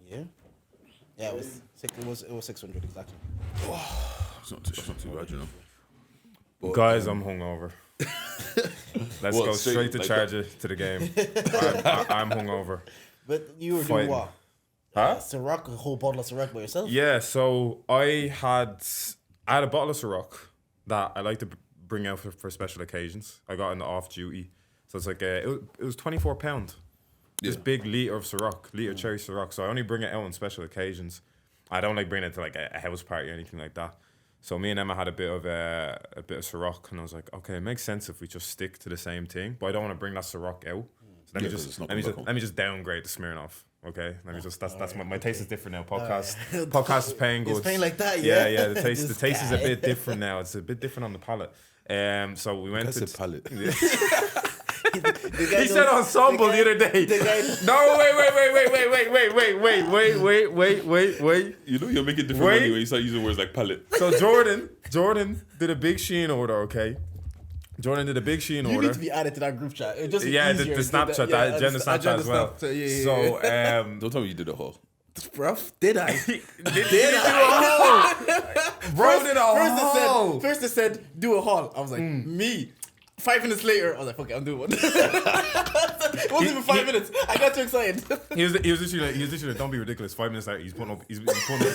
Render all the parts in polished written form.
Yeah. Yeah, it was 600 exactly. That's not too bad, you know. But, Guys, I'm hungover. Let's What, go straight straight to like charger to the game. I'm hungover. But you were Fighting. doing what? Huh? Ciroc, a whole bottle of Ciroc by yourself? Yeah, so I had a bottle of Ciroc that I like to bring out for special occasions. I got in the off duty. So it's like, it was £24. This big litre of Ciroc, cherry Ciroc. So I only bring it out on special occasions. I don't like bringing it to like a house party or anything like that. So me and Emma had a bit of Ciroc, and I was like, okay, it makes sense if we just stick to the same thing, but I don't want to bring that Ciroc out. So let me just downgrade the Smirnoff. Okay, let me just that's my taste is different now. Podcast is paying good. It's paying like that, yeah. Yeah. The taste is a bit different now. It's a bit different on the palate. So we went to palate. He said ensemble the other day. No, wait. You know you're making different money when you start using words like palate. So Jordan did a big Shein order, okay? Jordan did a big Shein order. You need to be added to that group chat. It just the Snapchat, that agenda Snapchat as well. So, don't tell me you did a haul. Bruv, did I? Bro did a haul. First they said, do a haul. I was like, me. 5 minutes later, I was like, fuck it, I'm doing one. It wasn't even 5 minutes. I got too excited. He was literally like, don't be ridiculous. 5 minutes later, he's putting up his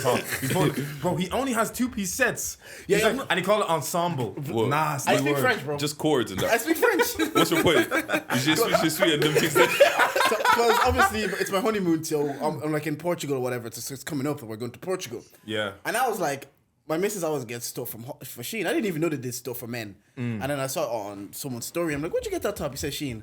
haul. Bro, he only has 2-piece sets. Yeah, like, and he called it ensemble. Whoa. Nasty I speak word. French, bro. Just chords and that. I speak French. What's your point? Je suis and them things. Because obviously it's my honeymoon, so I'm like in Portugal or whatever. It's coming up and we're going to Portugal. Yeah. And I was like, my missus always gets stuff for Shein. I didn't even know they did stuff for men. And then I saw it on someone's story. I'm like, where'd you get that top? He said Shein.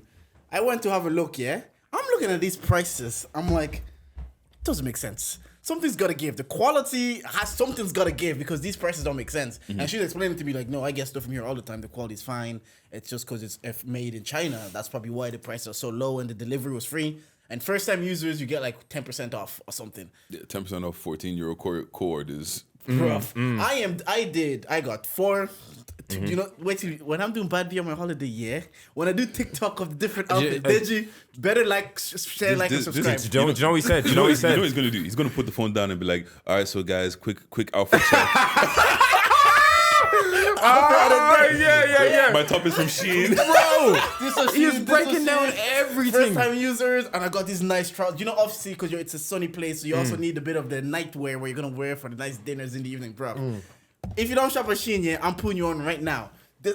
I went to have a look, yeah? I'm looking at these prices. I'm like, it doesn't make sense. Something's got to give. The quality something's got to give because these prices don't make sense. And she's explaining to me like, no, I get stuff from here all the time. The quality's fine. It's just because it's made in China. That's probably why the prices are so low and the delivery was free. And first time users, you get like 10% off or something. Yeah, 10% off €14 cord is... Rough. I got 4. You know, wait till when I'm doing bad beer on my holiday, yeah. When I do TikTok of the different outfits, Deji, better share, and subscribe. Do you know what he said? You know what he's gonna do? He's gonna put the phone down and be like, all right, so guys, quick outfit check. Yeah. My top is from Shein. Bro, he's breaking down everything. First time users, and I got these nice trousers. You know, obviously, because it's a sunny place, so you also need a bit of the nightwear where you're gonna wear for the nice dinners in the evening, bro. If you don't shop at Shein, yeah, I'm putting you on right now. They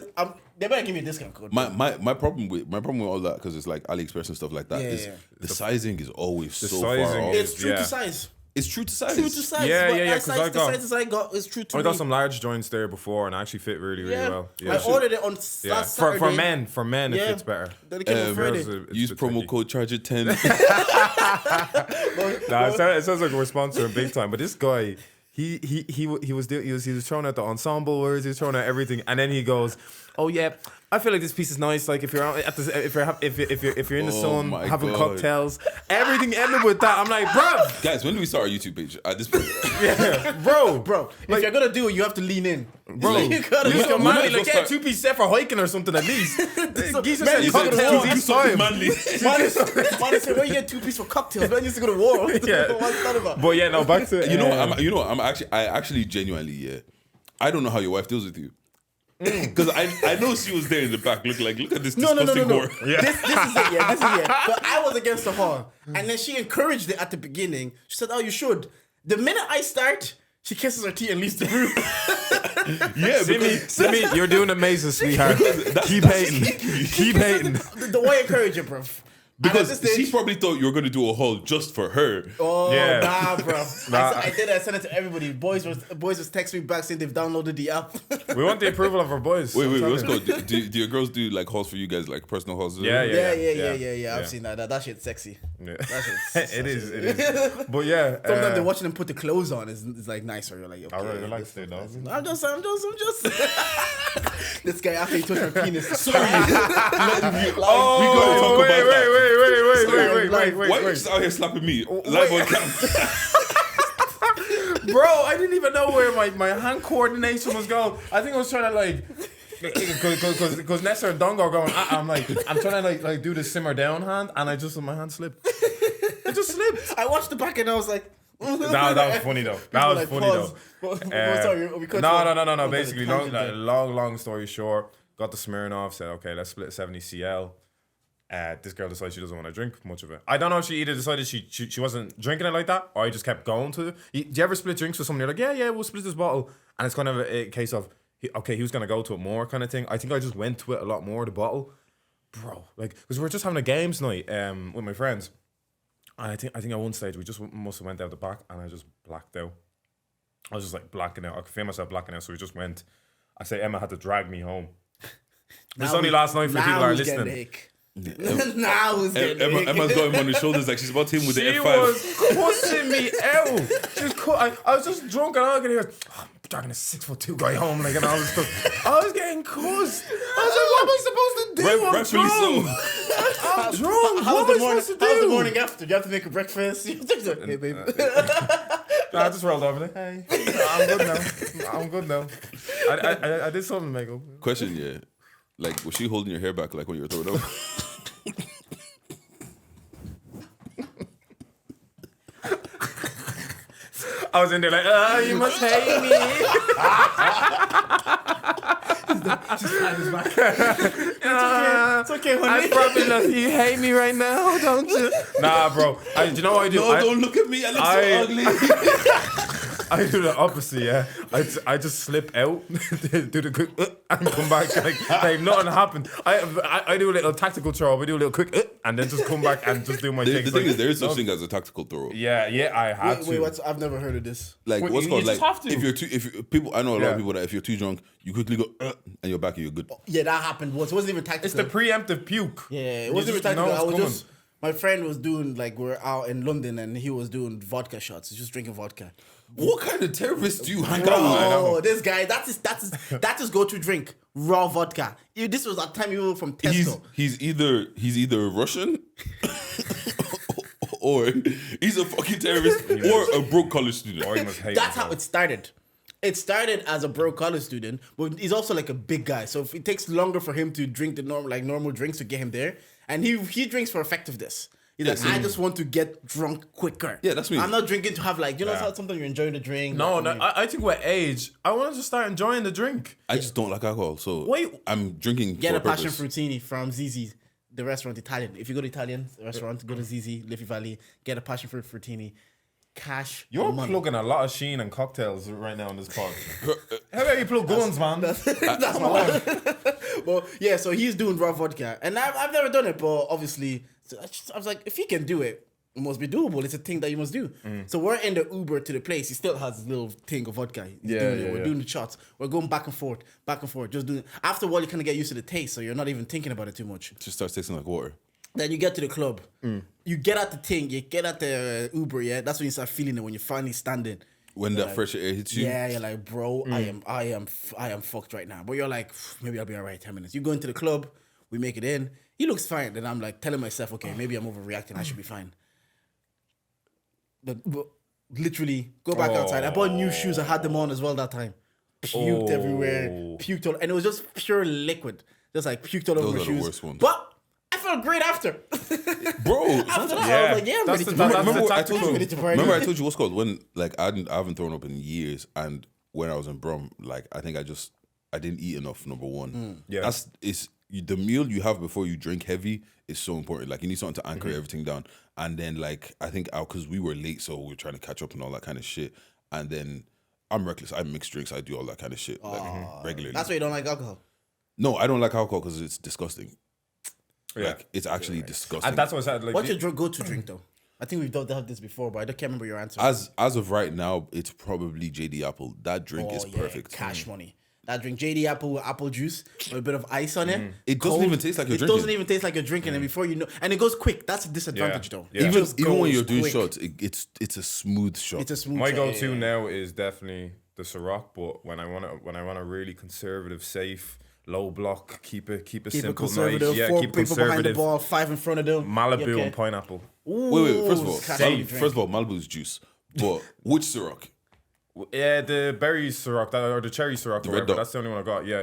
better give me a discount code. My problem with all that, because it's like AliExpress and stuff like that, is the sizing is always so far off. It's true to size. It's true to size. Yeah. Because the sizes I got is true to me. I got some large joints there before, and I actually fit really well. Yeah. I ordered it on last Saturday. For men, it fits better. Then it came on Friday. Use promo code Charger10. It sounds like we're sponsoring big time, but this guy. He was throwing out the ensemble words, he was throwing out everything, and then he goes, "Oh yeah, I feel like this piece is nice. Like if you're in the sun having cocktails, everything ended with that." I'm like, bro, guys, when do we start our YouTube page? At this point, bro. If you're gonna do it, you have to lean in, bro. You gotta use your money. Like get a 2-piece set for hiking or something at least. Geezer said cocktails each time. manly. Man said, "Where you get 2-piece for cocktails?" Man used to go to war. Yeah. What's that about? But yeah, no, back to I actually genuinely, I don't know how your wife deals with you. Because I know she was there in the back look at this disgusting whore. Yeah. This is it. But I was against the whore. And then she encouraged it at the beginning. She said, "Oh, you should." The minute I start, she kisses her teeth and leaves the room. Yeah, Simi, you're doing amazing, sweetheart. Keep hating. The way I encourage you, bro. Because she probably thought you were going to do a haul just for her. Oh, yeah. Nah, bro. I did. I sent it to everybody. Boys was texting me back saying they've downloaded the app. We want the approval of our boys. Wait, let's go. Do your girls do like hauls for you guys, like personal hauls? Yeah. I've seen that. That shit's sexy. Yeah. That shit's it is. But yeah. Sometimes they're watching them put the clothes on is like nicer. You're like, okay. I really like to dog. I'm just. This guy after he touched her penis. Sorry. We gotta talk about that. Wait. Why are you just out here slapping me live on cam? Bro, I didn't even know where my hand coordination was going. I think I was trying to like, because Nessa and Dongo are going. I'm trying to like do the simmer down hand, and my hand slipped. It just slipped. I watched the back and I was like, That was funny though. That was funny though. Sorry, we cut No. Basically, long story short, got the Smirnoff. Said, okay, let's split 70 CL. This girl decided she doesn't want to drink much of it. I don't know if she either decided she wasn't drinking it like that, or I just kept going to it. Do you ever split drinks with someone? You're like, yeah, we'll split this bottle, and it's kind of a case of, he was gonna go to it more kind of thing. I think I just went to it a lot more, the bottle, bro. Like, because we were just having a games night with my friends, and I think at one stage we just must have went out the back, and I just blacked out. I was just like blacking out. I could feel myself blacking out, so we just went. I say Emma had to drag me home. This only last night for the people that are listening. Emma's got him on his shoulders like she's about to him with the F5. She was cussing me out. I was just drunk and I could hear, I'm dragging a 6'2" guy home, like, and all this stuff. I was getting cussed. I was like, what am I supposed to do? I'm drunk. What am I supposed to do? How's the morning after? Do you have to make a breakfast? Hey, baby. I just rolled over there. Hey, I'm good now. I did something, Michael. Question, yeah. Like, was she holding your hair back like when you were throwing up? I was in there like, you must hate me. It's okay, honey. I probably love you. You hate me right now, don't you? Nah, bro. Do you know what I do? No, don't look at me. I look so ugly. I do the opposite, yeah. I just slip out, do the quick, and come back like nothing happened. I do a little tactical throw. We do a little quick, and then just come back and just do my thing. The thing is, there is such thing as a tactical throw. Yeah, I had to. Wait, I've never heard of this. Like, Wait, what's you called just like have to. if people, I know a lot of people that if you're too drunk, you quickly go and you're back and you're good. Yeah, that happened once. It wasn't even tactical. It's the preemptive puke. Yeah, it wasn't even tactical. My friend was doing, like, we're out in London and he was doing vodka shots. He's just drinking vodka. What kind of terrorist do you hang out with? Oh, this guy, that's his go-to drink. Raw vodka. This was that time he was from Tesco. He's either Russian or he's a fucking terrorist or a broke college student. Or he must hate That's how it started. It started as a broke college student, but he's also like a big guy. So if it takes longer for him to drink the normal drinks to get him there, and he drinks for effectiveness. He's like, I just want to get drunk quicker. Yeah, that's me. I'm not drinking to have like, sometimes you're enjoying the drink. No, I think with age, I want to just start enjoying the drink. I just don't like alcohol, so Wait. I'm drinking Get for a passion purpose. fruitini from Zizi, the restaurant Italian. If you go to Italian restaurant, go to Zizi, Liffey Valley, get a passion fruit fruitini. Cash. You're money. plugging a lot of Sheen and cocktails right now in this pod. How about you plug guns, man? That's my life. Well, yeah, so he's doing raw vodka. And I've never done it, but obviously, so I was like, if he can do it, it must be doable. It's a thing that you must do. So we're in the Uber to the place. He still has his little thing of vodka. He's doing it. We're doing the shots. We're going back and forth, just doing it. After a while, you kind of get used to the taste, so you're not even thinking about it too much. It just starts tasting like water. Then you get to the club. You get at the thing. You get at the Uber. Yeah, that's when you start feeling it. When you're finally standing. When that fresh air hits you. Yeah, you're like, bro, I am fucked right now. But you're like, maybe I'll be all right 10 minutes. You go into the club. We make it in. He looks fine. Then I'm like telling myself, okay, maybe I'm overreacting. I should be fine. But literally, go back outside. I bought new shoes. I had them on as well that time. Puked everywhere. Puked all, and it was just pure liquid. Just like puked all over my shoes. Those are the worst ones. But I felt great after. Bro, After that, I was like, yeah, I'm ready to party. Remember I told you what's called when like I haven't thrown up in years, and when I was in Brum, like I think I didn't eat enough. Number one, the meal you have before you drink heavy is so important. Like you need something to anchor everything down, and then like I think because we were late, so we were trying to catch up and all that kind of shit, and then I'm reckless. I mix drinks. I do all that kind of shit like regularly. That's why you don't like alcohol. No, I don't like alcohol because it's disgusting. Yeah. Like it's actually disgusting. And that's what I said. Like, what's your go-to drink though? I think we've done this before, but I can't remember your answer. As of right now, it's probably JD Apple. That drink is perfect. Cash money. That drink, JD Apple with apple juice with a bit of ice on it. It doesn't even taste like you're drinking. It doesn't even taste like you're drinking, and before you know, and it goes quick. That's a disadvantage though. Yeah. Even when you're doing shots, it's a smooth shot. It's a smooth. My go-to now is definitely the Ciroc, but when I want a really conservative, safe, low block, keep it simple, nice. Yeah, 4 keep people behind the conservative. ball, 5 in front of them. Malibu and pineapple. Ooh, Wait. First of all, Malibu's juice. But which Ciroc? Yeah, the berry Ciroc or the cherry Ciroc. The Or red whatever. dot. That's the only one I got. Yeah.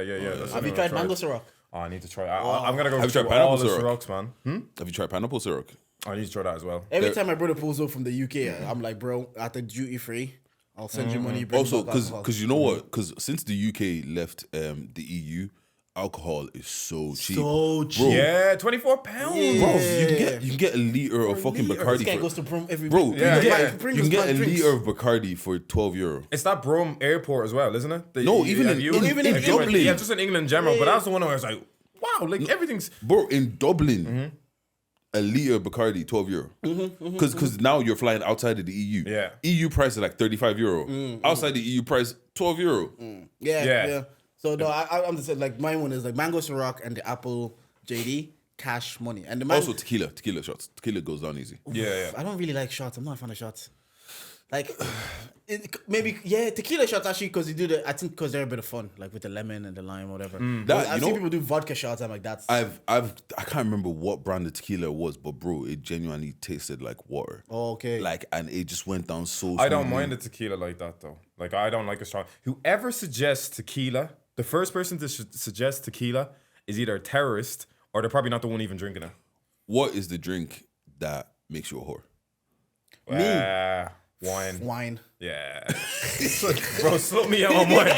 Have you tried mango Ciroc? Oh, I need to try. I'm gonna go Have you through tried pineapple all the Ciroc? Cirocs, man. Have you tried pineapple Ciroc? I need to try that as well. Every time my brother pulls up from the UK, I'm like, bro, at the duty free, I'll send you money. Bring Also, back alcohol. because you know what? Because since the UK left the EU, alcohol is so cheap. So cheap. Bro, Yeah, £24. bro, you can get a liter of fucking Bacardi. This guy For, goes to prom every bro, week. you can yeah. get a liter of Bacardi for €12. It's that Brum airport as well, isn't it? No, even in Dublin. Yeah, just in England in general. But that's the one where I was like, wow, like everything's. Bro, in Dublin, a liter of Bacardi, €12. Because now you're flying outside of the EU. Yeah. EU price is like €35. Outside the EU price, €12. Yeah. So no, I'm just saying, like, my one is like mango Ciroc and the apple JD cash money, and the Also tequila shots. Tequila goes down easy. Yeah. I don't really like shots. I'm not a fan of shots. Like, tequila shots actually, because you do I think because they're a bit of fun, like with the lemon and the lime, whatever. I've seen people do vodka shots. I'm like, that's. I can't remember what brand of tequila it was, but bro, it genuinely tasted like water. Oh, okay. Like, and it just went down so. I don't smoothly. mind the tequila like that though. Like I don't like a strong. Whoever suggests tequila, the first person to suggest tequila is either a terrorist or they're probably not the one even drinking it. What is the drink that makes you a whore? Wine. Wine. Yeah. Bro, slow me out on wine.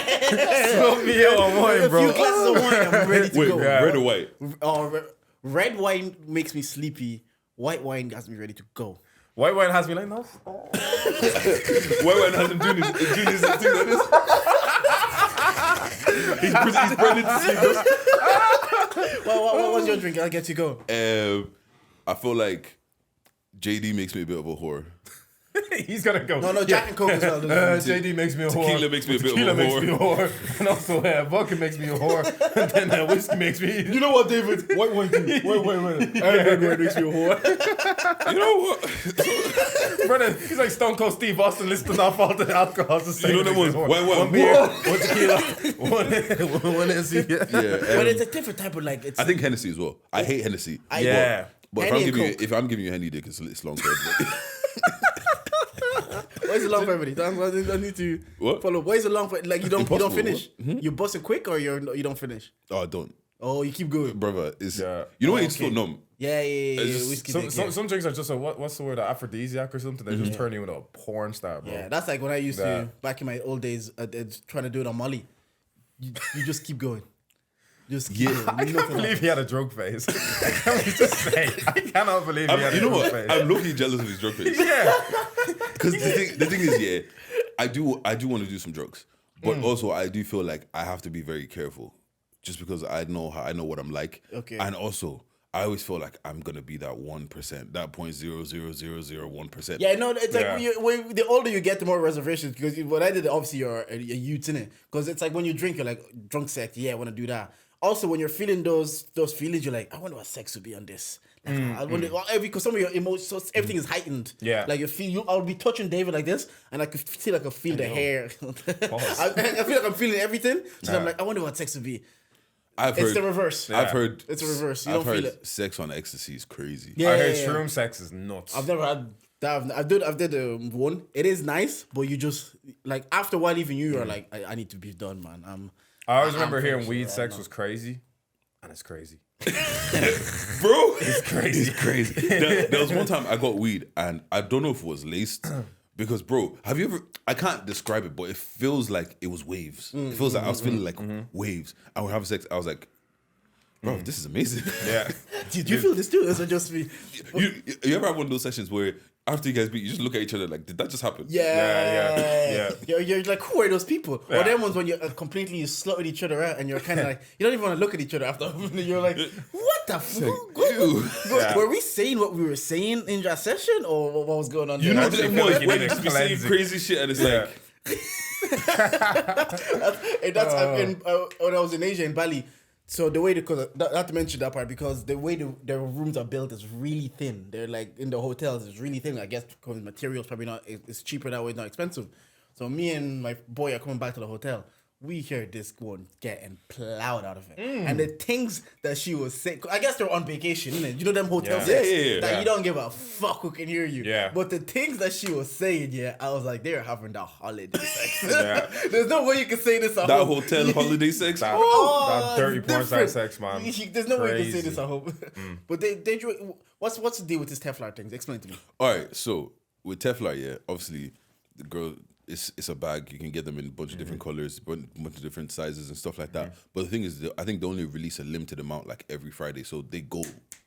Slow me out on wine, bro. A few glasses of wine, I'm ready to Wait, go. red or white? Red wine makes me sleepy. White wine has me ready to go. White wine has me like, no. White wine has him doing his thing like this. He's burning to sleep. What was your drink? I'll get you go. I feel like JD makes me a bit of a whore. He's gonna go. No, Jack and Coke as well. JD makes me a whore. Tequila makes me a bit of a Tequila makes whore. me a whore. And also, vodka makes me a whore. And then whiskey makes me. You know what, David? White wine. Wait. Red wine makes me a whore. You know what? Brother, he's like Stone Cold Steve Austin listing off all the alcohols. The You know them ones. One beer, one tequila, one Hennessy. Yeah, But it's a different type of like. It's I think Hennessy as well. I hate Hennessy. Yeah. But Henny and if I'm giving you Henny dick, it's long term. What is the long for everybody? I need to What? follow. What is the long for? Like you don't Impossible, finish. what? You bust it quick or you don't finish. Oh, I don't. Oh, you keep going. Brother, it's Yeah. you know what? Oh, It's still okay. numb. Yeah. It's just Whiskey dick, Some drinks are just a what's the word? Aphrodisiac or something. They just turn you into a porn star, bro. Yeah, that's like when I used Yeah. to back in my old days, trying to do it on Molly. You just keep going. Just keep going. I can't believe he had a drug phase. Can we just say? I cannot believe he had a You know drug what? phase. I'm looking jealous of his drug face. Yeah. Because the thing is, yeah, I do want to do some drugs, but also I do feel like I have to be very careful, just because I know what I'm like. Okay. And also, I always feel like I'm gonna be that 1%, that 0.00001%. Yeah, no, it's like Yeah. when the older you get, the more reservations. Because what I did, obviously, you're a youth in it. Because it's like when you drink, you're like drunk sex. Yeah, I want to do that. Also, when you're feeling those feelings, you're like, I wonder what sex would be on this. Like, I wonder because some of your emotions, so everything is heightened. Yeah. like I'll be touching David like this, and I could feel like I feel the hair. I feel like I'm feeling everything. So I'm like, I wonder what sex would be. It's the reverse. I've heard It's the reverse. You I've don't feel heard it. sex on ecstasy is crazy. Yeah, I heard shroom sex is nuts. I've never had that. I've did one. It is nice, but you just like after a while, even you are like, I need to be done, man. I always remember I'm hearing finished weed right sex now. was crazy, and it's crazy. Bro, It's crazy. it's crazy. There was one time I got weed and I don't know if it was laced because, bro, have you ever? I can't describe it, but it feels like it was waves. It feels like I was feeling like waves. And we're having sex. I was like, bro, this is amazing. Yeah. Did you feel this too? Is it just me? You ever have one of those sessions where after you guys beat, you just look at each other like, did that just happen? Yeah. You're like, who are those people? Yeah. Or them ones when you're completely slutting each other out and you're kind of like, you don't even want to look at each other after. You're like, what the fuck? Ew. Yeah. Were we saying what we were saying in that session, or what was going on? You know, actually them feel ones like you when need you be saying cleansing. crazy shit and it's Yeah. And that's when I was in Asia in Bali. So the way because not to mention that part, because the way the rooms are built is really thin. They're like in the hotels, it's really thin. I guess because the materials probably not. It's cheaper that way, not expensive. So me and my boy are coming back to the hotel. we heard this one getting plowed out of it. And the things that she was saying, I guess they're on vacation, innit? You know them hotel sex that you don't give a fuck who can hear you. Yeah. But the things that she was saying, I was like, they're having the holiday sex. There's no way you can say this at That home. hotel holiday sex. That dirty porn star sex, man. There's no way you can say Crazy. this at home. But what's the deal with this Teflon things? Explain to me. All right, so with Teflon, obviously the girl, it's a bag. You can get them in a bunch of different colors, bunch of different sizes and stuff like that. But the thing is, I think they only release a limited amount like every Friday, so they go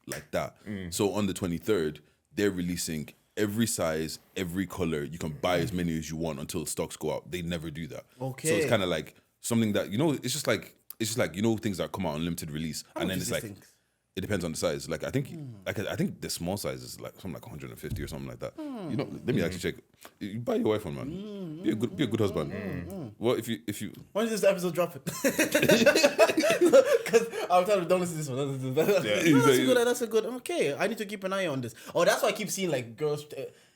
like that. So on the 23rd, they're releasing every size, every color. You can buy as many as you want until stocks go out. They never do that. Okay. So it's kind of like something that it's just like things that come out on limited release, and then it's like. Things? It depends on the size. Like I think the small size is like something like 150 or something like that. Let me actually check. You buy your wife one, man. Be a good husband. Well, if you When is this episode dropping? Because I'm telling you, don't listen to this one. That's a good. Okay, I need to keep an eye on this. Oh, that's why I keep seeing like girls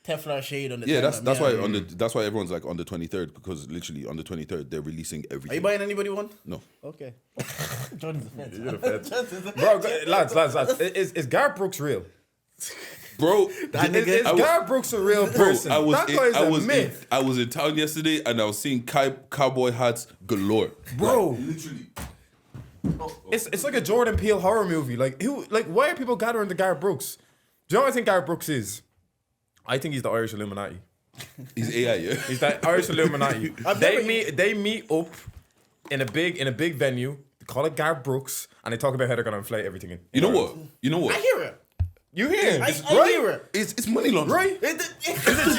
Teflon shade on the. that's why that's why everyone's like on the 23rd, because literally on the 23rd they're releasing everything. Are you buying anybody one? No. Okay. Jordan's a fence. You're the feds. Bro, lads, is Gareth Brooks real? Bro, Is Gareth Brooks a real person? I was that guy is a myth. I was in town yesterday and I was seeing cowboy hats galore. Bro. Literally. It's like a Jordan Peele horror movie. Why are people gathering to Gareth Brooks? Do you know what I think Gareth Brooks is? I think he's the Irish Illuminati. He's AI, yeah. He's the Irish Illuminati. They meet up in a big venue. They call it Gareth Brooks, and they talk about how they're gonna inflate everything. You know what? I hear it. You hear? I Right? hear it. It's money laundering. Right?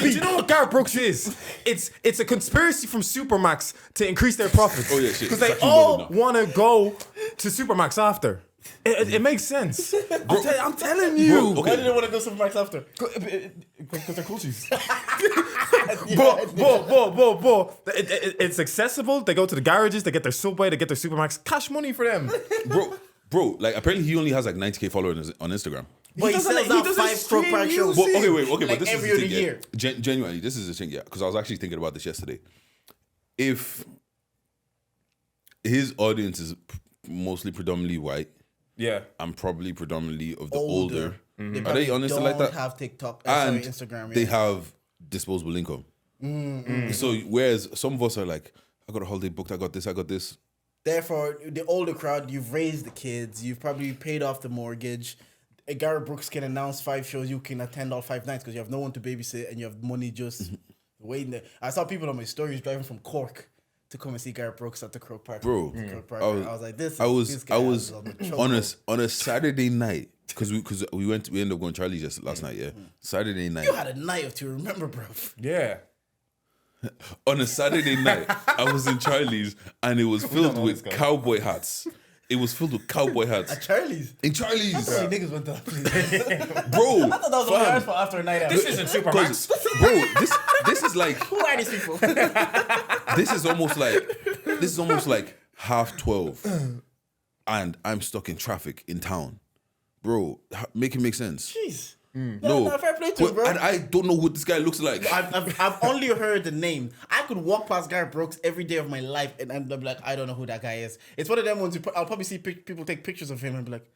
Do you know what Gareth Brooks is? It's a conspiracy from Supermax to increase their profits. Oh, yeah, shit. Because they Exactly all what it is. want to go to Supermax after. It makes sense. I'm telling you. Bro, okay. Why did they want to go Supermax after? Because they're coochies. But it's accessible. They go to the garages. They get their Subway. They get their Supermax. Cash money for them. Bro, like apparently he only has like 90K followers on Instagram. But he sells out 5 pro pack shows. But, okay, Like but this every is the other thing, year. Genuinely, this is the thing, because I was actually thinking about this yesterday. If his audience is mostly predominantly white, Yeah. and probably predominantly of the older, They are probably they honest don't like that? have TikTok, And Instagram. they have disposable income. So whereas some of us are like, I got a holiday booked, I got this. Therefore, the older crowd, you've raised the kids, you've probably paid off the mortgage. Gareth Brooks can announce 5 shows, you can attend all 5 nights because you have no one to babysit and you have money just waiting there. I saw people on my stories driving from Cork to come and see Gareth Brooks at the Croke Park. Bro, I was like, this. I was on on a Saturday night, because we ended up going to Charlie's last night, yeah. Saturday night. You had a night to remember, bro. Yeah. On a Saturday night, I was in Charlie's and it was filled with cowboy hats. It was filled with cowboy hats. At Charlie's. In Charlie's. How many niggas went to that place? Bro. I thought that was only for after a night out. This isn't Supermax. Bro, this is like Who are these people? this is almost like 12:30 and I'm stuck in traffic in town. Bro, make it make sense. Jeez. No, fair play to him, bro. And I don't know what this guy looks like. I've only heard the name. I could walk past Gareth Brooks every day of my life and I'd be like, I don't know who that guy is. It's one of them ones I'll probably see people take pictures of him and be like,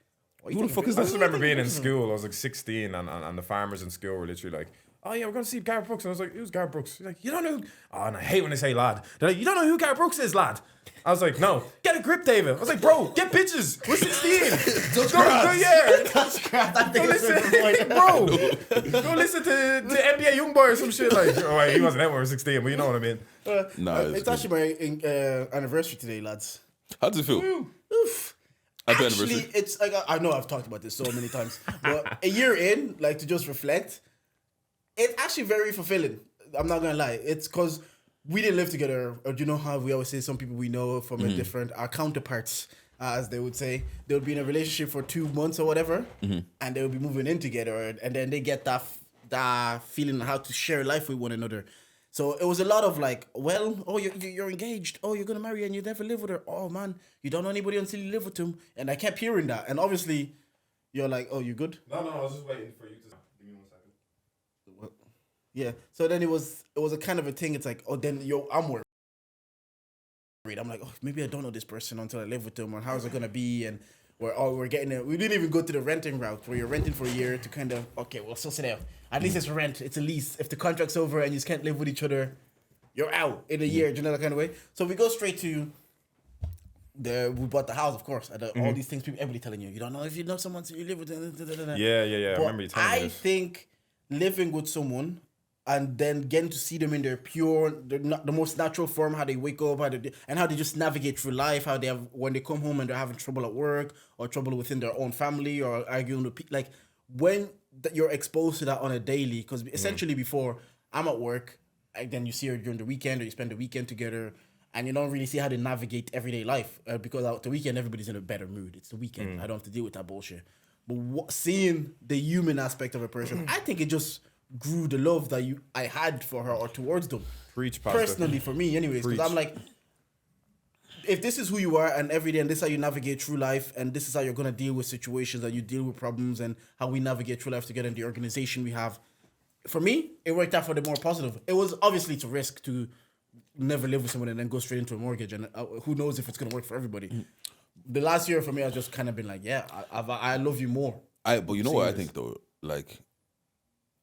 Who the fuck is I this? just remember being in school. I was like 16, and the farmers in school were literally like, "Oh yeah, we're gonna see Gareth Brooks." And I was like, "Who's Gareth Brooks?" He's like, "You don't know." Oh, and I hate when they say lad. They're like, "You don't know who Gareth Brooks is, lad." I was like, "No, get a grip, David." I was like, "Bro, get pictures. We're 16. Go, yeah. that's crap. That Go thing is listen, bro. Go listen to NBA Youngboy or some shit like. Oh wait, he wasn't there when we were 16, but you know what I mean. It's it's actually my anniversary today, lads. How does it feel? Oof. Happy Actually, anniversary. it's like I know I've talked about this so many times, but a year in, like to just reflect, it's actually very fulfilling. I'm not gonna lie. It's because we didn't live together. Or do you know how we always say some people we know from a different our counterparts, as they would say, they would be in a relationship for 2 months or whatever, and they would be moving in together, and then they get that feeling of how to share life with one another. So it was a lot of like, well, oh, you're engaged. Oh, you're going to marry and you never live with her. Oh, man, you don't know anybody until you live with him. And I kept hearing that. And obviously, you're like, oh, you good? No, I was just waiting for you to give me 1 second. Yeah. So then it was a kind of a thing. It's like, oh, then I'm worried. I'm like, oh, maybe I don't know this person until I live with them, or how's it gonna be? And we're getting it. We didn't even go to the renting route where you're renting for a year to kind of, okay, well, suss it out. At least it's rent, it's a lease. If the contract's over and you just can't live with each other, you're out in a year. Do you know that kind of way? So we go straight to we bought the house, of course. And all these things, everybody telling you don't know if you know someone, so you live with them. Yeah. I remember you telling me this. I think living with someone and then getting to see them in their pure, the most natural form, how they wake up, and how they just navigate through life, how they have, when they come home and they're having trouble at work or trouble within their own family or arguing with people, like when you're exposed to that on a daily, because essentially before, I'm at work, and then you see her during the weekend or you spend the weekend together, and you don't really see how they navigate everyday life because out the weekend, everybody's in a better mood. It's the weekend. I don't have to deal with that bullshit. But seeing the human aspect of a person, I think it just grew the love that I had for her or towards them. Preach, Pastor. Personally, for me, anyways, because I'm like, if this is who you are and every day, and this is how you navigate through life, and this is how you're gonna deal with situations, and you deal with problems, and how we navigate through life together in the organization we have. For me, it worked out for the more positive. It was obviously it's a risk to never live with someone and then go straight into a mortgage, and who knows if it's gonna work for everybody. The last year for me, I've just kind of been like, yeah, I love you more. But you know what I think though, like,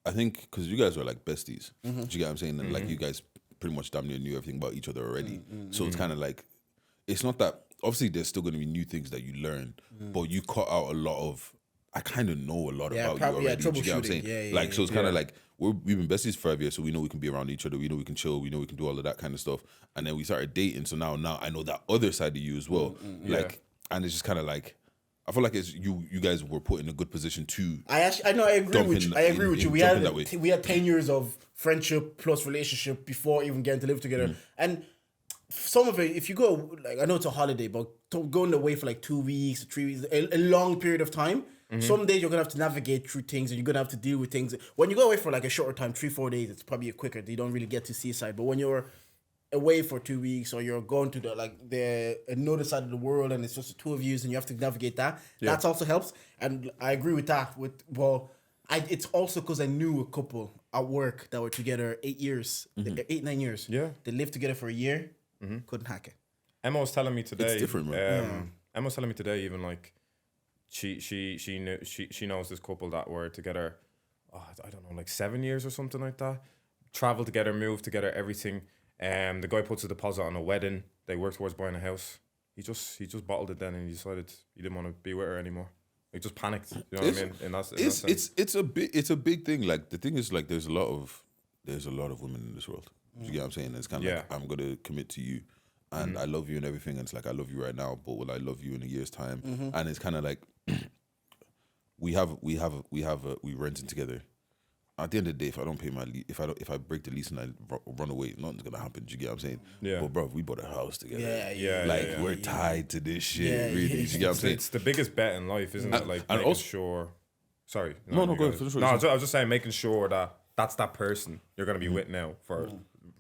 I think because you guys are like besties, do you get what I'm saying? And like you guys pretty much damn near knew everything about each other already. So it's kind of like, it's not that, obviously there's still going to be new things that you learn, but you cut out a lot of, I kind of know a lot about you already. Do you get what I'm saying? So it's kind of like, we've been besties for 5 years, so we know we can be around each other, we know we can chill, we know we can do all of that kind of stuff. And then we started dating, so now I know that other side of you as well. Like, and it's just kind of like, I feel like it's you guys were put in a good position to. I agree with you. We had 10 years of friendship plus relationship before even getting to live together. And some of it, if you go, like, I know it's a holiday, but going away for like 2 weeks, 3 weeks, a long period of time, some days you're going to have to navigate through things and you're going to have to deal with things. When you go away for like a shorter time, 3-4 days, it's probably quicker. You don't really get to see side. But when you're away for 2 weeks or you're going to the another side of the world and it's just the two of you and you have to navigate that, that also helps. And I agree with that. It's also because I knew a couple at work that were together 8 years, 8-9 years. Yeah. They lived together for a year, couldn't hack it. Emma was telling me today. It's different, man. Emma was telling me today, even like she knows this couple that were together, I don't know, like 7 years or something like that. Travel together, move together, everything. The guy puts a deposit on a wedding. They work towards buying a house. He just bottled it then, and he decided he didn't want to be with her anymore. He just panicked. You know what I mean? In that sense. It's a big thing. Like the thing is, like there's a lot of women in this world. You get what I'm saying? It's kind of like, I'm gonna commit to you, and I love you and everything. And it's like, I love you right now, but will I love you in a year's time? And it's kind of like we renting together. At the end of the day, if I don't pay my lease, if I break the lease and I run away, nothing's gonna happen. Do you get what I'm saying? Yeah. But bro, we bought a house together. We're tied to this shit. Really, do you get what I'm saying? It's the biggest bet in life, isn't it? Like making sure. Sorry. No, go ahead. I was just saying, making sure that that's that person you're gonna be with now for the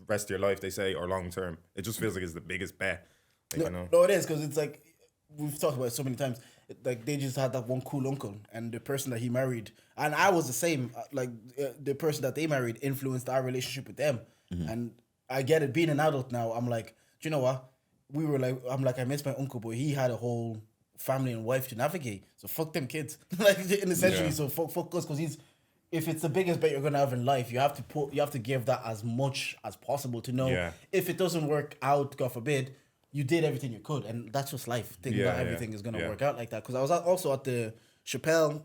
rest of your life. They say, or long term. It just feels like it's the biggest bet. Like, no, it is, because it's like we've talked about it so many times. Like they just had that one cool uncle, and the person that he married, and I was the same. The person that they married influenced our relationship with them, and I get it. Being an adult now, I'm like, do you know what? I miss my uncle, but he had a whole family and wife to navigate. So fuck them kids, essentially. So fuck us, because if it's the biggest bet you're gonna have in life, you have to give that as much as possible to know if it doesn't work out, God forbid. You did everything you could, and that's just life. Think that everything is going to work out like that. Because I was also at the Chappelle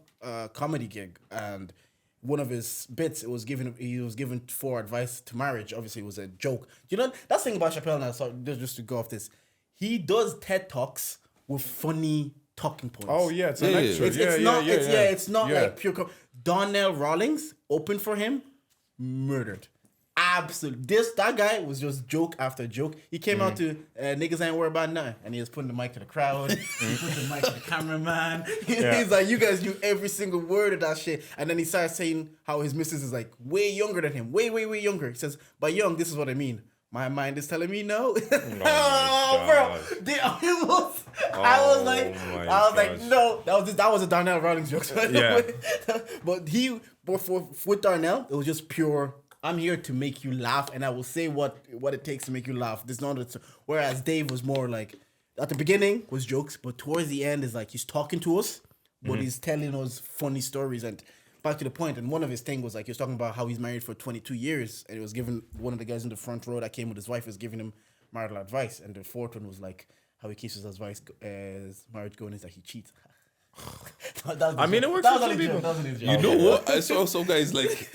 comedy gig, and one of his bits, he was given 4 advice to marriage. Obviously, it was a joke. You know, that's the thing about Chappelle now, so just to go off this, he does TED Talks with funny talking points. Oh, yeah, it's a lecture. It's not like pure... Donnell Rawlings, open for him, murdered. Absolutely. That guy was just joke after joke. He came out to niggas ain't worried about nothing, and he was putting the mic to the crowd, he put the mic to the cameraman. He's like, you guys knew every single word of that shit. And then he started saying how his missus is like way younger than him, way younger. He says, by young, this is what I mean. My mind is telling me no. Bro, I was like, no. That was a Darnell Rawlings joke. But with Darnell, it was just pure I'm here to make you laugh, and I will say what it takes to make you laugh. This not whereas Dave was more like at the beginning was jokes, but towards the end is like he's talking to us, but he's telling us funny stories. And back to the point, and one of his things was like he was talking about how he's married for 22 years, and it was given one of the guys in the front row that came with his wife was giving him marital advice, and the fourth one was like how he keeps his advice as marriage going is that he cheats. I mean, it works for some people. You know what? I saw some guys like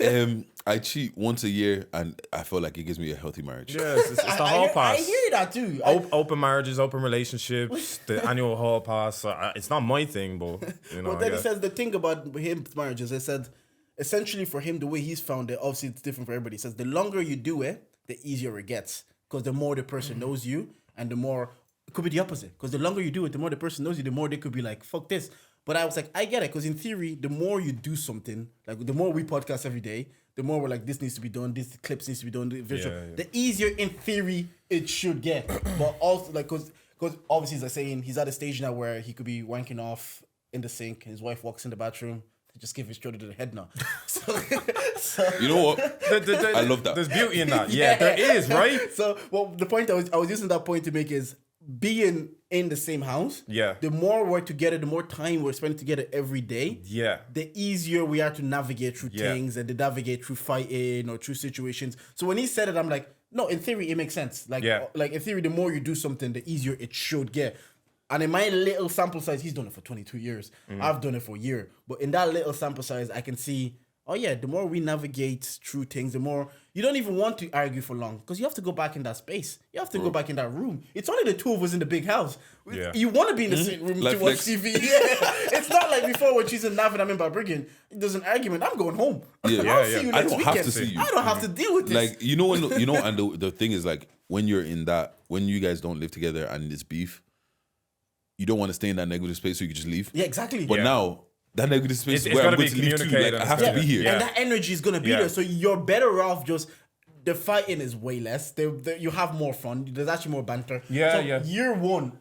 I cheat once a year, and I feel like it gives me a healthy marriage. Yes, it's the hall pass. I hear that too. Open marriages, open relationships, the annual hall pass. It's not my thing, but you know. But then it says the thing about his marriages. It said essentially for him the way he's found it. Obviously, it's different for everybody. It says the longer you do it, the easier it gets, because the more the person knows you, and the more it could be the opposite. Because the longer you do it, the more the person knows you, the more they could be like, "Fuck this." But I was like, I get it, because in theory, the more you do something, like the more we podcast every day, the more we're like, this needs to be done, this clips needs to be done, the easier in theory it should get. But also, like, because obviously, he's like saying he's at a stage now where he could be wanking off in the sink, and his wife walks in the bathroom, just give his shoulder to the head now. So you know what? I love that. There's beauty in that. Yeah, there is, right? So, well, the point I was using that point to make is being in the same house. Yeah. The more we're together, the more time we're spending together every day. Yeah. The easier we are to navigate through things and to navigate through fighting or through situations. So when he said it, I'm like, no, in theory, it makes sense. Like in theory, the more you do something, the easier it should get. And in my little sample size, he's done it for 22 years. I've done it for a year. But in that little sample size, I can see, oh yeah, the more we navigate through things, the more you don't even want to argue for long, because you have to go back in that space. You have to go back in that room. It's only the two of us in the big house. Yeah. You want to be in the same room to watch TV. Yeah. It's not like before when she's in Nav and I'm in Barbriggan. There's an argument. I'm going home. I'll see you next weekend. Have to see you. I don't have to deal with this. Like, and the thing is, like, when you're in that, when you guys don't live together and it's beef, you don't want to stay in that negative space, so you can just leave. Yeah, exactly. But now, that negative space is where I'm going to leave too. Like, I have to be here. And that energy is going to be there. So you're better off just, the fighting is way less. You have more fun. There's actually more banter. Year one,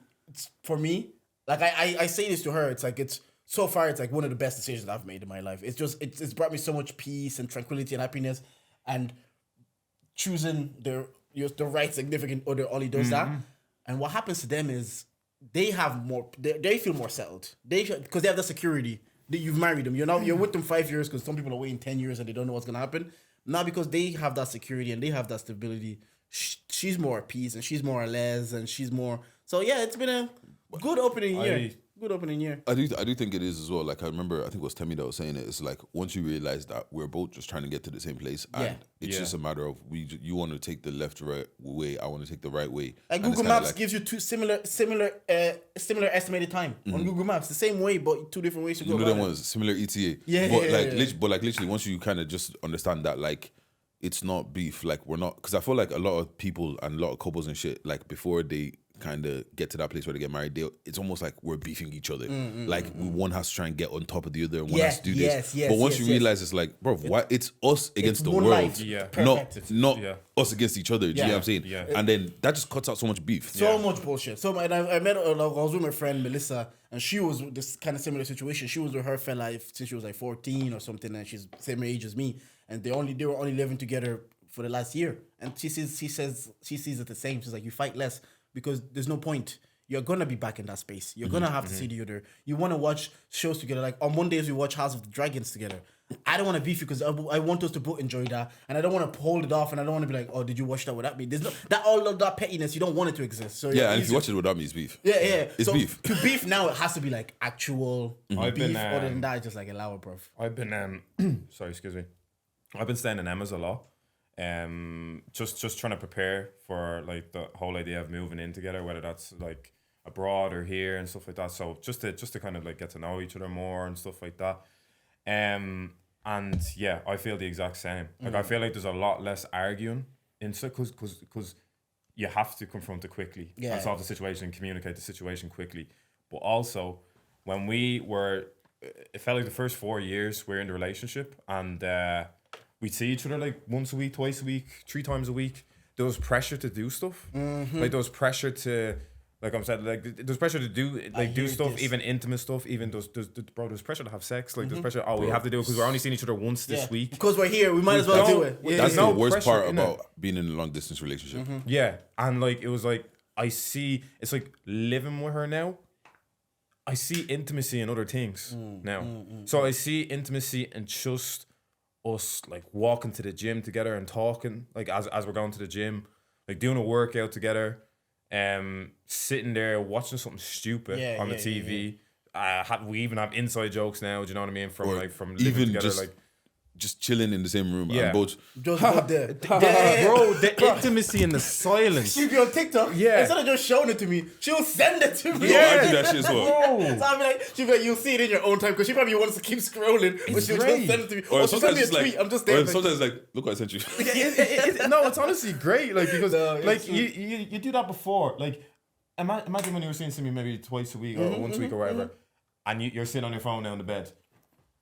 for me, like I say this to her, it's like, so far, it's like one of the best decisions I've made in my life. It's just, it's brought me so much peace and tranquility and happiness, and choosing the right significant other, Ollie does that. And what happens to them is, they have more. They feel more settled. Because they have the security. You've married them. You're with them 5 years, because some people are waiting 10 years and they don't know what's gonna happen. Now because they have that security and they have that stability, she's more at peace and she's more at les and she's more. So yeah, it's been a good opening year. Good opening year. I do think it is as well. Like, I remember, I think it was Temi that was saying it. It's like, once you realize that we're both just trying to get to the same place, and it's just a matter of you want to take the left right way, I want to take the right way. Like, Google Maps gives you two similar estimated time on Google Maps, the same way, but two different ways to go. You know them ones, similar ETA. But literally, once you kind of just understand that, like, it's not beef. Like, we're not, because I feel like a lot of people and a lot of couples and shit, like, before they kind of get to that place where they get married, it's almost like we're beefing each other. One has to try and get on top of the other, and one has to do this. But once you realize, it's like, bro, it's us against the world, not us against each other. Do you know what I'm saying? Yeah. And then that just cuts out so much beef. So much bullshit. So I met, I was with my friend Melissa, and she was this kind of similar situation. She was with her fella since she was like 14 or something, and she's the same age as me. And they were only living together for the last year. And she sees it the same. She's like, you fight less, because there's no point. You're gonna be back in that space. You're gonna have to see the other. You want to watch shows together. Like on Mondays we watch House of the Dragons together. I don't want to beef you, because I want us to both enjoy that, and I don't want to hold it off, and I don't want to be like, oh, did you watch that without me? There's no all of that pettiness. You don't want it to exist. So and if you watch it without me, it's beef. Yeah. It's beef. To beef now, it has to be like actual beef. Other than that, it's just like allow it, bro. I've been sorry, excuse me. I've been staying in Emma's a lot. Just trying to prepare for like the whole idea of moving in together, whether that's like abroad or here and stuff like that. So just to kind of like get to know each other more and stuff like that. And yeah, I feel the exact same. Like I feel like there's a lot less arguing because you have to confront it quickly and solve the situation, communicate the situation quickly. But also when it felt like the first 4 years we're in the relationship, and we'd see each other like once a week, twice a week, 3 times a week. There was pressure to do stuff. Like there was pressure to Like I'm saying, like there's pressure to do stuff, even intimate stuff, even there's pressure to have sex. Like there's pressure. Oh, we have to do it because we're only seeing each other once this week. Because we're here, we might as well do it. That's the worst part about being in a long distance relationship. Yeah, and like it was like I see it's like living with her now. I see intimacy in other things now. So I see intimacy and just us like walking to the gym together and talking like as we're going to the gym, like doing a workout together. Sitting there watching something stupid on the TV. We even have inside jokes now. Do you know what I mean? From living together, like just chilling in the same room and both. Just there. Bro, the intimacy and the silence. She'd be on TikTok. Yeah. Instead of just showing it to me, she'll send it to me. I do that shit as well. So I'll be like, she'll be like, you'll see it in your own time because she probably wants to keep scrolling, but she'll just send it to me. Or she'll send me a tweet. I'm just there. Or sometimes like, look what I sent you. No, it's honestly great. Like because like you do that before. Like imagine when you were seeing something maybe twice a week or once a week or whatever, and you're sitting on your phone now in the bed.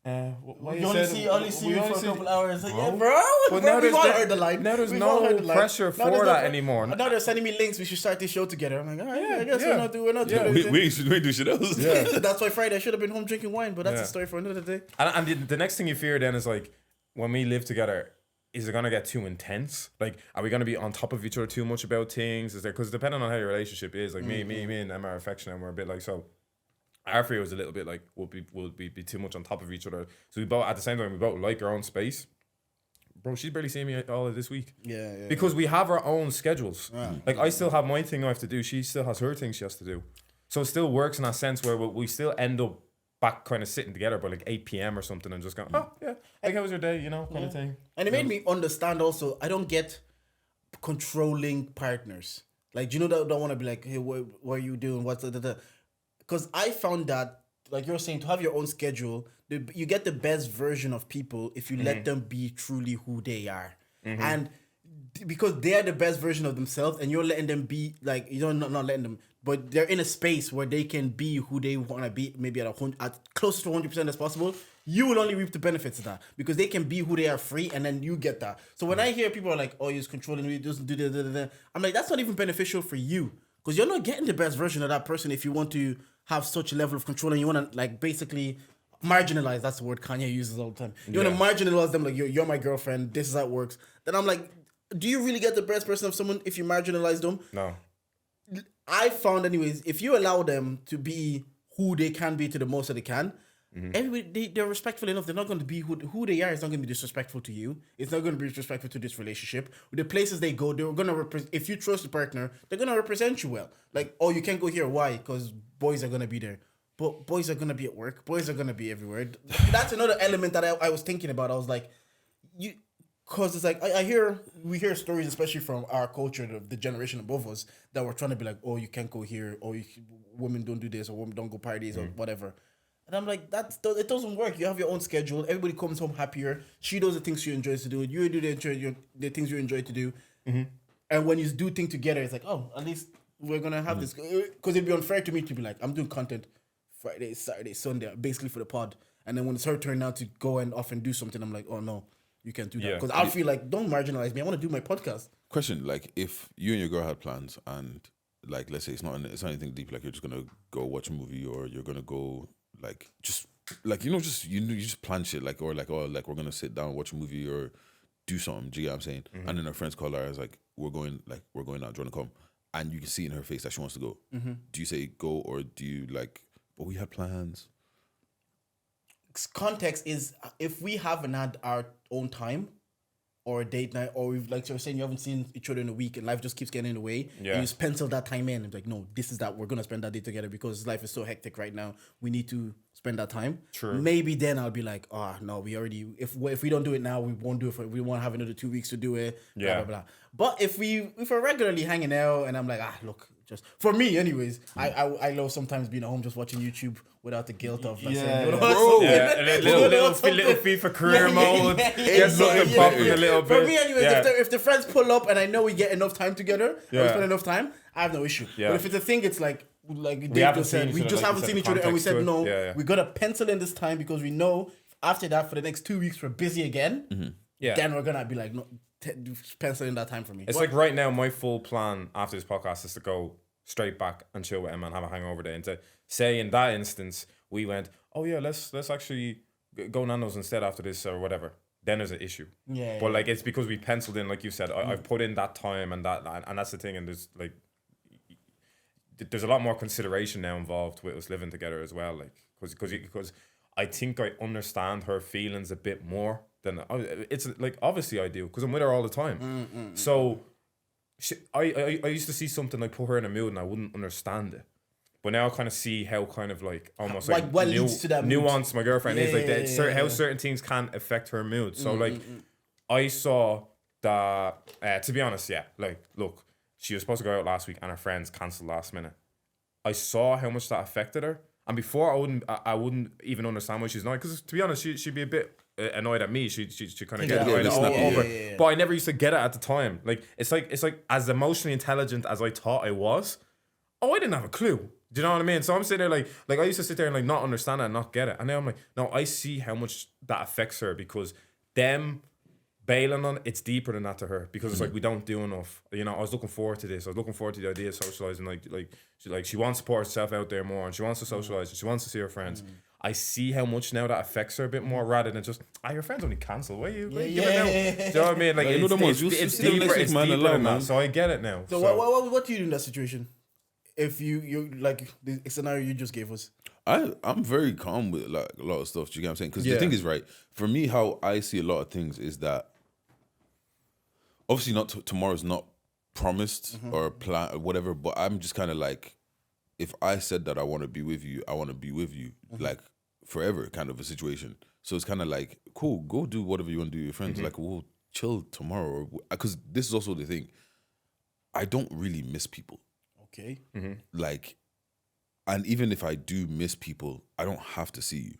You only see me for a couple hours. Like, yeah, bro. But now there's we've no pressure for that anymore. Now they're sending me links. We should start this show together. I'm like, all right, I guess we're not doing We do shit else. Yeah. That's why Friday I should have been home drinking wine, but that's a story for another day. And the next thing you fear then is like, when we live together, is it gonna get too intense? Like, are we gonna be on top of each other too much about things? Is there, because depending on how your relationship is, like me and Emma are affectionate and we're a bit like so. Our fear was a little bit like will we be too much on top of each other? So we both at the same time we both like our own space. Bro, she's barely seeing me all of this week. Yeah. Because we have our own schedules. Like I still have my thing I have to do. She still has her thing she has to do. So it still works in that sense where we still end up back kind of sitting together by like 8 p.m. or something and just going, oh yeah, like how was your day? You know, kind of thing. And it made me understand also. I don't get controlling partners. Like, do you know that don't want to be like, hey, what are you doing? What's the Because I found that, like you're saying, to have your own schedule, you get the best version of people if you let them be truly who they are. And because they're the best version of themselves and you're letting them be, like, you're not letting them, but they're in a space where they can be who they want to be, maybe at close to 100% as possible, you will only reap the benefits of that because they can be who they are free and then you get that. So when I hear people are like, oh, he's controlling me, doesn't do that, I'm like, that's not even beneficial for you because you're not getting the best version of that person if you want to have such a level of control and you want to like basically marginalize. That's the word Kanye uses all the time. You want to marginalize them like you're my girlfriend. This is how it works. Then I'm like, do you really get the best person of someone if you marginalize them? No. I found anyways, if you allow them to be who they can be to the most that they can, everybody they're respectful enough. They're not going to be who they are. It's not going to be disrespectful to you. It's not going to be disrespectful to this relationship. With the places they go, they're going to represent. If you trust the partner, they're going to represent you well. Like, oh, you can't go here. Why? Because boys are going to be there. But boys are going to be at work. Boys are going to be everywhere. That's another element that I was thinking about. I was like, because it's like we hear stories, especially from our culture, the generation above us, that we're trying to be like, oh, you can't go here, or women don't do this, or women don't go parties, or whatever. And I'm like, it doesn't work. You have your own schedule. Everybody comes home happier. She does the things she enjoys to do. You do the things you enjoy to do. And when you do things together, it's like, oh, at least we're gonna have this. Because it'd be unfair to me to be like, I'm doing content Friday, Saturday, Sunday, basically for the pod. And then when it's her turn now to go and off and do something, I'm like, oh no. You can't do that because I feel like don't marginalize me. I want to do my podcast. Question: like, if you and your girl had plans, and like, let's say it's not anything deep, like you're just gonna go watch a movie, or you're gonna go like just like you just plan shit, like or like we're gonna sit down watch a movie or do something. Do you get what I'm saying? And then her friends call her, I was like, we're going out. Do you want to come? And you can see in her face that she wants to go. Do you say go or do you like? But we have plans. Context is if we haven't had our own time or a date night, or we've like you're saying you haven't seen each other in a week and life just keeps getting in the way, and you just pencil that time in and like, no, this is that we're gonna spend that day together because life is so hectic right now. We need to spend that time. True. Maybe then I'll be like, oh no, we already if we don't do it now, we won't do it we won't have another 2 weeks to do it. Blah, blah, blah. But if we're regularly hanging out and I'm like, look, just for me anyways, I love sometimes being at home just watching YouTube without the guilt of like saying, and then little FIFA career mode, get something popping a little bit. For me anyways, if the friends pull up and I know we get enough time together, we spend enough time, I have no issue. But if it's a thing, it's like Dave just said, we just haven't seen each other and we said no, we gotta pencil in this time because we know after that for the next 2 weeks we're busy again. Then we're gonna be like, no, pencil in that time for me. It's like right now, my full plan after this podcast is to go straight back and chill with Emma and have a hangover day. And to say in that instance, we went, oh yeah, let's actually go Nando's instead after this or whatever. Then there's an issue. Yeah. But like it's because we penciled in, like you said, I've put in that time and that's the thing. And there's a lot more consideration now involved with us living together as well. Like because I think I understand her feelings a bit more than it's like obviously I do because I'm with her all the time. So I used to see something like put her in a mood and I wouldn't understand it. But now I kind of see how kind of like almost like what leads to that mood? nuance my girlfriend is like that. How certain things can affect her mood. So like I saw that to be honest, like look, she was supposed to go out last week and her friends cancelled last minute. I saw how much that affected her, and before I wouldn't even understand why she's annoyed because to be honest, she'd be a bit annoyed at me. She kind of get annoyed over. Yeah. But I never used to get it at the time. Like it's like as emotionally intelligent as I thought I was. I didn't have a clue. Do you know what I mean? So I'm sitting there like I used to sit there and like not understand it and not get it. And now I'm like, no, I see how much that affects her because them bailing on it's deeper than that to her because it's like we don't do enough. You know, I was looking forward to this. I was looking forward to the idea of socializing. She wants to put herself out there more and she wants to socialize and she wants to see her friends. I see how much now that affects her a bit more rather than just your friends only cancel. Why you giving out? Do you know what I mean? Like it's deeper than that. So I get it now. So what do you do in that situation? If you like the scenario you just gave us, I'm very calm with like a lot of stuff. Do you get what I'm saying? Because the thing is, right, for me, how I see a lot of things is that obviously not tomorrow's not promised or plan or whatever. But I'm just kind of like, if I said that I want to be with you, I want to be with you, like forever, kind of a situation. So it's kind of like, cool, go do whatever you want to do with your friends. Like we'll chill tomorrow, because this is also the thing. I don't really miss people. Okay. Like, and even if I do miss people, I don't have to see you.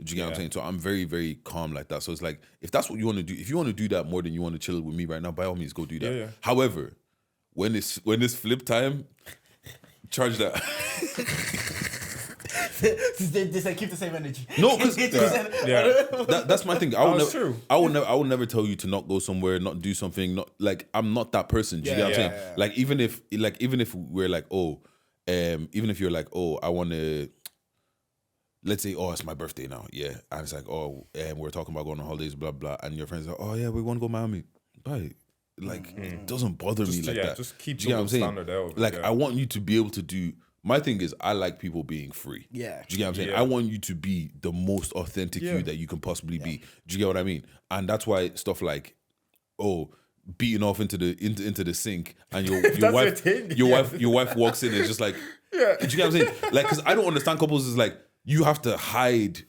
Do you get what I'm saying? So I'm very, very calm like that. So it's like, if that's what you want to do, if you want to do that more than you want to chill with me right now, by all means, go do that. Yeah. However, when it's flip time, charge that. Just like keep the same energy. No, because that's my thing. I will never tell you to not go somewhere, not do something. Not like I'm not that person. Do you get what I'm saying? Yeah. Like even if we're like even if you're like I want to. Let's say it's my birthday now, and it's like we're talking about going on holidays, blah blah, and your friends are we want to go Miami, right? Like it doesn't bother me like that. Just keep the standard out. Like I want you to be able to do. My thing is, I like people being free. Yeah. Do you get what I'm saying? Yeah. I want you to be the most authentic you that you can possibly be. Do you get what I mean? And that's why stuff like, beating off into the sink, and your wife walks in and it's just like, do you get what I'm saying? Like, because I don't understand couples is like, you have to hide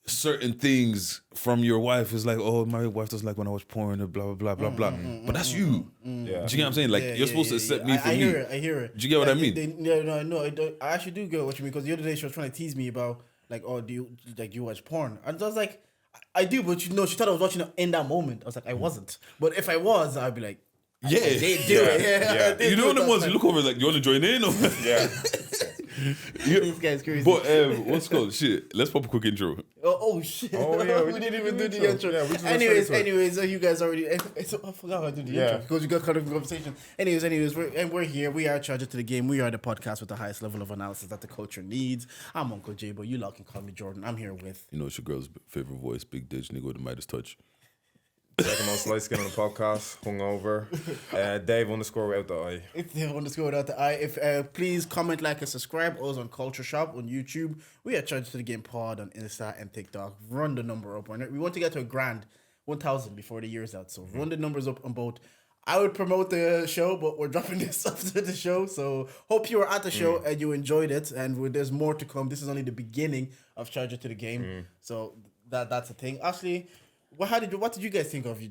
certain things from your wife. It's like, my wife doesn't like when I watch porn and blah blah blah blah blah. But that's you. Yeah. Do you get what I'm saying? Like you're supposed to accept me for me. I hear it. Do you get what I mean? No, I actually do get what you mean, because the other day she was trying to tease me about like, do you watch porn? And I was like, I do, but she thought I was watching it in that moment. I was like, I wasn't. But if I was, I'd be like, they do it. You know the ones you look over like, you want to join in? Or This guy's crazy. But what's it called? Shit. Let's pop a quick intro. Oh shit. Oh yeah, we didn't even do the intro. Yeah, we just anyways, so you guys already. I forgot how to do the intro because we got caught up in conversation. Anyways, we're here. We are Charger to the Game. We are the podcast with the highest level of analysis that the culture needs. I'm Uncle J, but you lot can call me Jordan. I'm here with. You know, it's your girl's favorite voice, Big Deji, nigga with the Midas touch. Second most light skin on the podcast, hungover. Dave _ without the I. It's Dave _ without the I. If please comment, like, and subscribe. Us on Culture Shop on YouTube. We are Charged to the Game Pod on Insta and TikTok. Run the number up. We want to get to a grand 1,000 before the year's out. So run the numbers up on both. I would promote the show, but we're dropping this after the show. So hope you were at the show and you enjoyed it. And there's more to come. This is only the beginning of Charger to the Game. So that's a thing. Actually, what did you guys think of we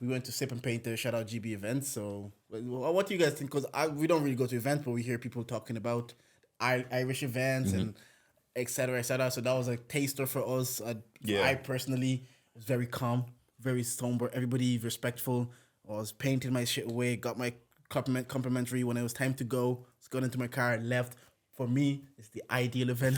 went to Sip and Painter, shout out GBeventz. So what do you guys think? Because we don't really go to events, but we hear people talking about Irish events and et cetera, et cetera. So that was a taster for us. I personally was very calm, very somber, everybody respectful. I was painting my shit away, got my complimentary when it was time to go. Just got into my car, left. For me, it's the ideal event.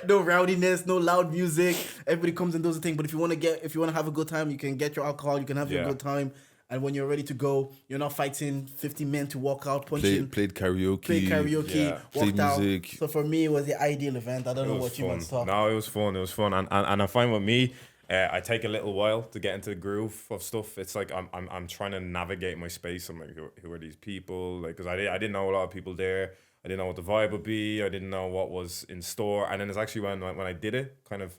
No rowdiness, no loud music. Everybody comes and does the thing. But if you want to have a good time, you can get your alcohol. You can have your good time. and when you're ready to go, you're not fighting 50 men to walk out, punching. Played karaoke. Walked played out. music. So for me, it was the ideal event. I don't know what you want to talk. No, it was fun. It was fun, and I find with me, I take a little while to get into the groove of stuff. It's like I'm trying to navigate my space. I'm like, who are these people? Like, because I didn't know a lot of people there. I didn't know what the vibe would be. I didn't know what was in store. And then it's actually when I did it, kind of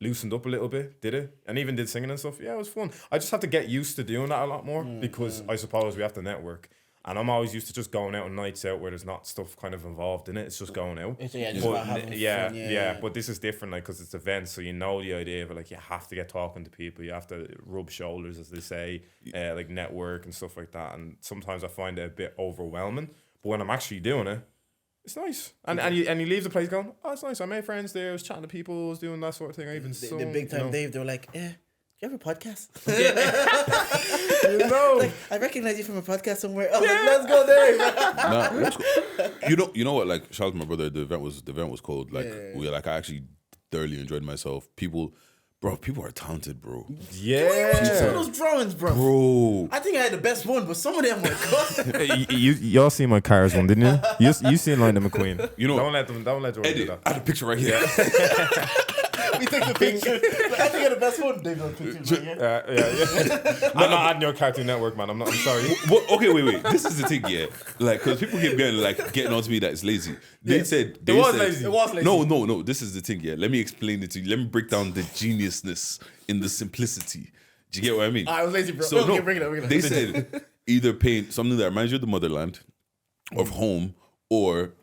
loosened up a little bit, did it, and even did singing and stuff. Yeah, it was fun. I just have to get used to doing that a lot more because I suppose we have to network. And I'm always used to just going out on nights out where there's not stuff kind of involved in it. It's just going out. Just about having fun. Yeah. But this is different, like, because it's events, so you know the idea of it. Like, you have to get talking to people. You have to rub shoulders, as they say, like network and stuff like that. And sometimes I find it a bit overwhelming. But when I'm actually doing it, it's nice. And you leave the place going, oh, it's nice. I made friends there. I was chatting to people. I was doing that sort of thing. I even the big time Dave, they were like, do you have a podcast? Like, I recognize you from a podcast somewhere. Oh, like, let's go there. Nah, cool. You know what? Like, shout out to my brother. The event was cold. Like, I actually thoroughly enjoyed myself. People are talented, bro. Yeah. Some of those drawings, bro. I think I had the best one, but some of them were good. Y'all seen my Cars one, didn't you? You seen Lightning McQueen. You know, don't let Jordan Eddie, do that. I had a picture right here. We took the picture. I think I had the best one. Dave got pictures right here. Yeah. I'm not adding your Cartoon Network, man. I'm sorry. Okay, wait. This is the thing, yeah. Like, because people keep getting on to me that it's lazy. They said it was lazy. No. This is the thing, yeah. Let me explain it to you. Let me break down the geniusness in the simplicity. Do you get what I mean? I was lazy, bro. So, okay, bring it up. They said either paint something that reminds you of the motherland, of home, or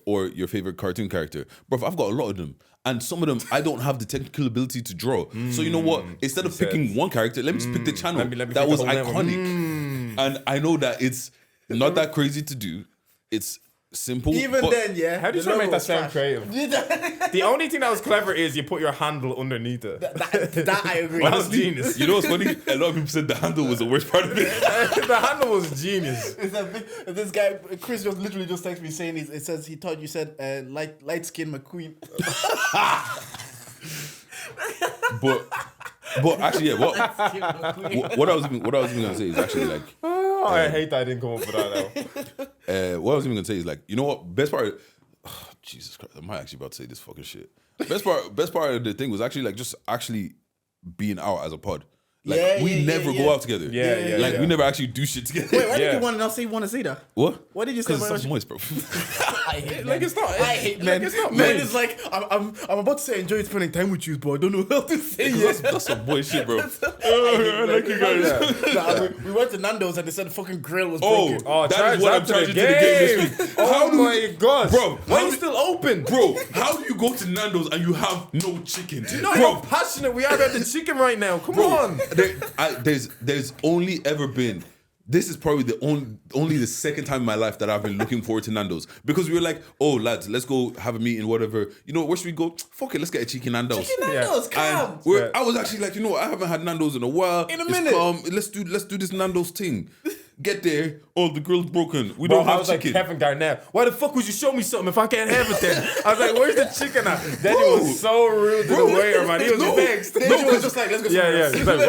or your favorite cartoon character. Bro, I've got a lot of them. And some of them, I don't have the technical ability to draw. So you know what? Instead of picking one character, let me just pick the channel that was iconic. And I know that it's not that crazy to do. It's simple. Even then, yeah. How do you try to make that sound creative? The only thing that was clever is you put your handle underneath it. That I agree. That was genius. You know what's funny? A lot of people said the handle was the worst part of it. The handle was genius. This guy, Chris, just literally just texted me saying it says he thought you said light skin McQueen. But actually, yeah. What I was even gonna say is actually like. I hate that I didn't come up with that now. What I was even gonna say is like, you know what? Best part. Jesus Christ, am I actually about to say this fucking shit? Best part of the thing was actually like just actually being out as a pod. Like we never go out together. We never actually do shit together. Wait, why did you want to say that? What? What did you say? Because it's moist, bro. I hate Like, it's not. I hate men. It's not Men is like I'm about to say enjoy spending time with you, but I don't know how to say it. That's some boy shit, bro. I like you guys. Nah, we went to Nando's and they said the fucking grill was broken. That is what I'm charging to the game this week. Oh my gosh, bro! Why are you still open, bro? How do you go to Nando's and you have no chicken? Do you know how passionate we are about the chicken right now? Come on. There's only ever been. This is probably the only the second time in my life that I've been looking forward to Nando's, because we were like, oh lads, let's go have a meeting, whatever. You know, where should we go? Fuck it, let's get a chicken Nando's. Chicken Nando's, come. I was actually like, you know what? I haven't had Nando's in a while. In a minute. Let's do this Nando's thing. Get there. Oh, the grill's broken. We don't have chicken. Like Kevin Garnett. Why the fuck would you show me something if I can't have it then? I was like, where's the chicken at? Then he was so rude to the waiter, man. He was vexed. He was just like, let's go. He's like,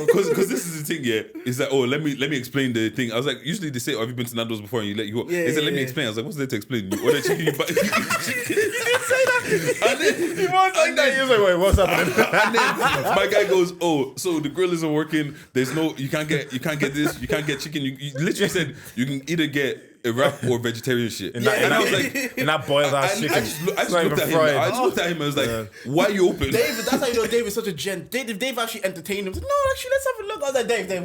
because this is the thing, yeah. Is that, oh, let me explain the thing. I was like, usually they say, oh, have you been to Nando's before? And you let you go. They said, let me explain. I was like, what's there to explain? What the chicken you buy? You didn't say that. And then he was like that. He was like, wait, what's happening? And then my guy goes, oh, so the grill isn't working. There's no, you can't get this. You can't get chicken. You literally said you can either get a wrap or vegetarian shit. And I was like, and that boiled ass chicken. I just looked at him and was like, why are you open? Dave, that's how you know Dave is such a gent. Dave actually entertained him. Said, no, actually, let's have a look. I was like, Dave, this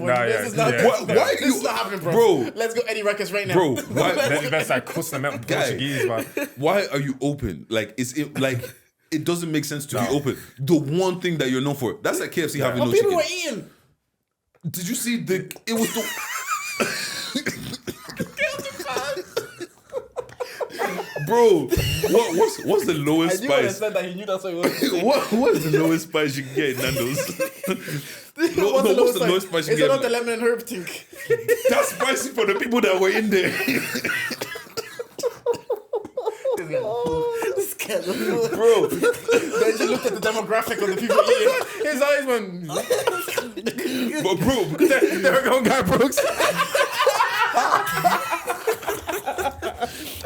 is not this is not happening, bro. Let's go Eddie Records right now. Bro, why? That's like cussing them out in Portuguese, man. Why are you open? Like, it doesn't make sense to be open. The one thing that you're known for. That's like KFC having no chicken. People were eating. Did you see it was the... Bro, what's the lowest spice? I understand that he knew that's what it was. What's the lowest spice you can get in Nando's? What's the lowest spice you can get? Is it not the lemon and herb thing? That's spicy for the people that were in there. This Bro, Then you looked at the demographic of the people eating. His eyes went. but bro, They were going Guy Brooks.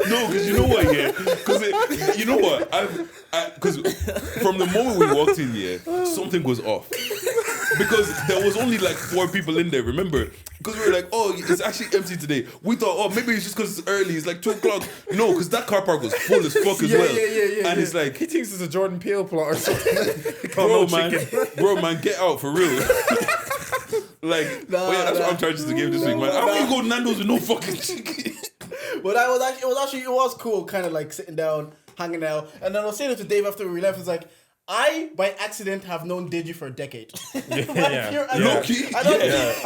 no, because you know what, yeah? Because you know what? Because from the moment we walked in, yeah, something was off. Because there was only like 4 people in there, remember? Because we were like, oh, it's actually empty today. We thought, oh, maybe it's just because it's early. It's like 2 o'clock. No, because that car park was full as fuck as well. And it's like, He thinks it's a Jordan Peele plot or something. bro, man, get out for real. Like, that's what I'm charging to give this week, man. How can you go Nando's with no fucking chicken? But it was cool, kind of like sitting down, hanging out. And then I was saying it to Dave after we left. It's like, I, by accident, have known Deji for a decade. I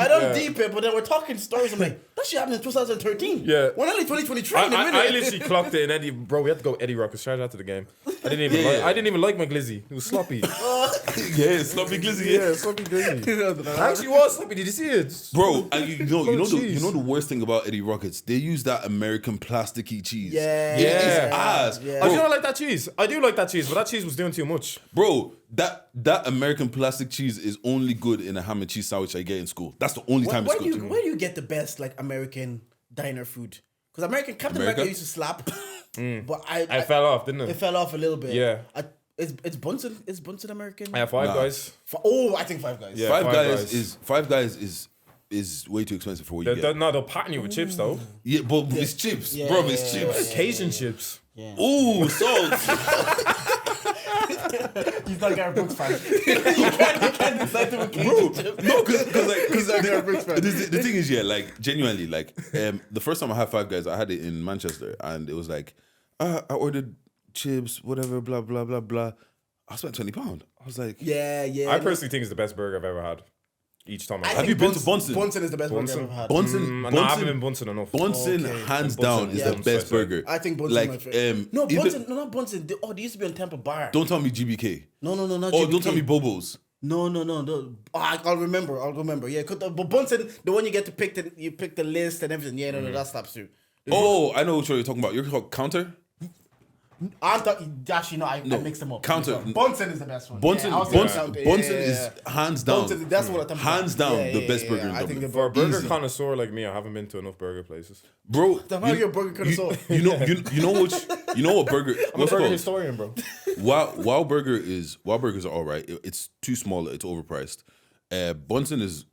don't deep it, but then we're talking stories. I'm like, that shit happened in 2013. Yeah. We're only 2023. I literally clocked it, and Eddie, bro, we had to go Eddie Rock. Shout out to the game. I didn't even like my glizzy. It was sloppy. Yeah, sloppy glizzy. Yeah, sloppy glizzy. It actually was sloppy. Did you see it? Bro, and you know the worst thing about Eddie Rockets? They use that American plasticky cheese. Yeah. It's ass. Yeah. I do like that cheese. I do like that cheese, but that cheese was doing too much. Bro, that American plastic cheese is only good in a ham and cheese sandwich I get in school. That's the only time it's good. Where do you get the best like American diner food? Because Captain America used to slap, but I fell off, didn't it? It fell off a little bit. Yeah. It's Bunsen. Is Bunsen American? I have Five Guys. I think Five Guys. Yeah. Five Guys is way too expensive for what you get. No, they'll pattern you with chips though. Yeah, but it's chips, bro. It's chips. Cajun chips. Yeah. Ooh, salt. He's not a Garrett Brooks fan. you can't decide to be Bro, no, because the thing is, yeah, like genuinely, like the first time I had Five Guys, I had it in Manchester, and it was like, I ordered chips, whatever, blah blah blah blah. I spent £20. I was like, yeah. I personally think it's the best burger I've ever had. Each time have you been to Bunsen? Bunsen is the best burger I've ever had. Bunsen, no, I haven't been Bunsen enough. Bunsen, hands down, is the best burger. I think Bunsen is my favorite. No, Bunsen, not Bunsen. They used to be on Temple Bar. Don't tell me GBK. No, not GBK. Oh, don't tell me Bobos. No. I'll remember. Yeah, but Bunsen, the one you get to pick the list and everything. Yeah, no, that stops too. Oh, I know which one you're talking about. You're called Counter? Actually, no, I mixed them up. Counter. Bunsen is the best one. Bunsen is hands down. Bunsen, that's what I'm hands down the best burger in I think Dublin. For a burger connoisseur like me, I haven't been to enough burger places. Bro, you're a burger connoisseur. You know what burger? I'm a burger historian, bro. Wow burgers are all right. It's too small. It's overpriced. Bunsen is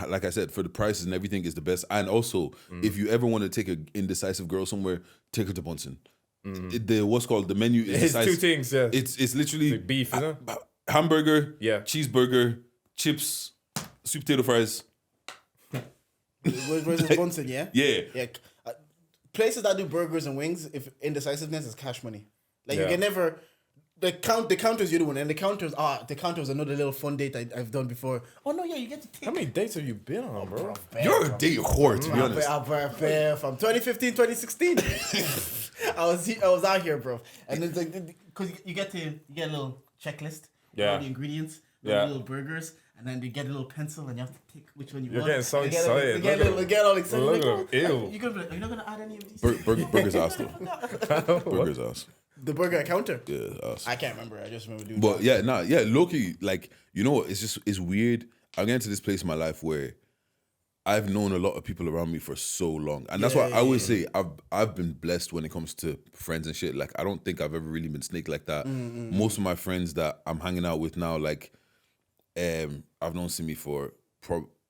like I said, for the prices and everything, is the best. And also, if you ever want to take an indecisive girl somewhere, take her to Bunsen. The menu is It's two things. Yeah, it's literally like beef, isn't it? Hamburger, Yeah, cheeseburger, chips, sweet potato fries. Where's this Bunsen? Yeah. Places that do burgers and wings, if indecisiveness is cash money. Like you can never. The counters you're doing, and the counters was another little fun date I've done before. Oh no, yeah, you get to take. How many dates have you been on, bro? You're a date whore, to be honest. From 2015, 2016. I was out here, bro, and it's like because you get a little checklist, all the ingredients, little burgers, and then you get a little pencil, and you have to pick which one you want. You're getting so excited. Get all excited. Look like, ew. You're gonna be like, are you not gonna add any of these? Burger's ass though. Burger's ass. The burger counter. Yeah, ass. I can't remember. I just remember doing. But low-key, like, you know what? It's weird. I'm getting to this place in my life where I've known a lot of people around me for so long, and that's why I always say I've been blessed when it comes to friends and shit. Like, I don't think I've ever really been snaked like that. Most of my friends that I'm hanging out with now, like, I've known Simi for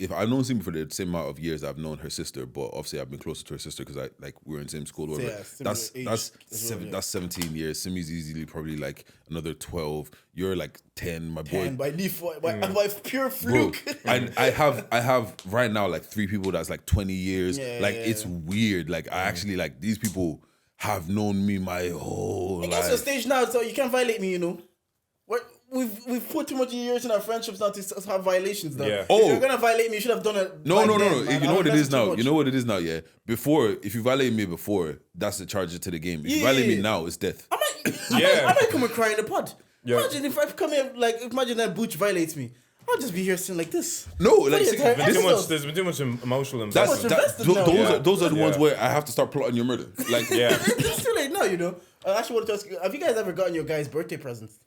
the same amount of years I've known her sister, but obviously I've been closer to her sister because we were in the same school. Whatever. Yeah, that's 17 years. Simi's easily probably like another 12. You're like 10. My boy. By default, by pure fluke. Bro, and I have right now like 3 people that's like 20 years. It's weird. Like I actually like these people have known me my whole life. It gets to a stage now, so you can't violate me. You know. We've put too much years in our friendships now to have violations now. Yeah. Oh. If you're gonna violate me, you should have done it. No. You know what it is now? You know what it is now, yeah? Before, if you violate me before, that's the charge to the game. If you violate me now, it's death. I might come and cry in the pod. Yeah. Imagine if I come here, imagine that Booch violates me. I'll just be here sitting like this. No, like there's been too much emotional investment. Those are the ones where I have to start plotting your murder. Like, it's too late now, you know. I actually want to ask you, have you guys ever gotten your guys' birthday presents?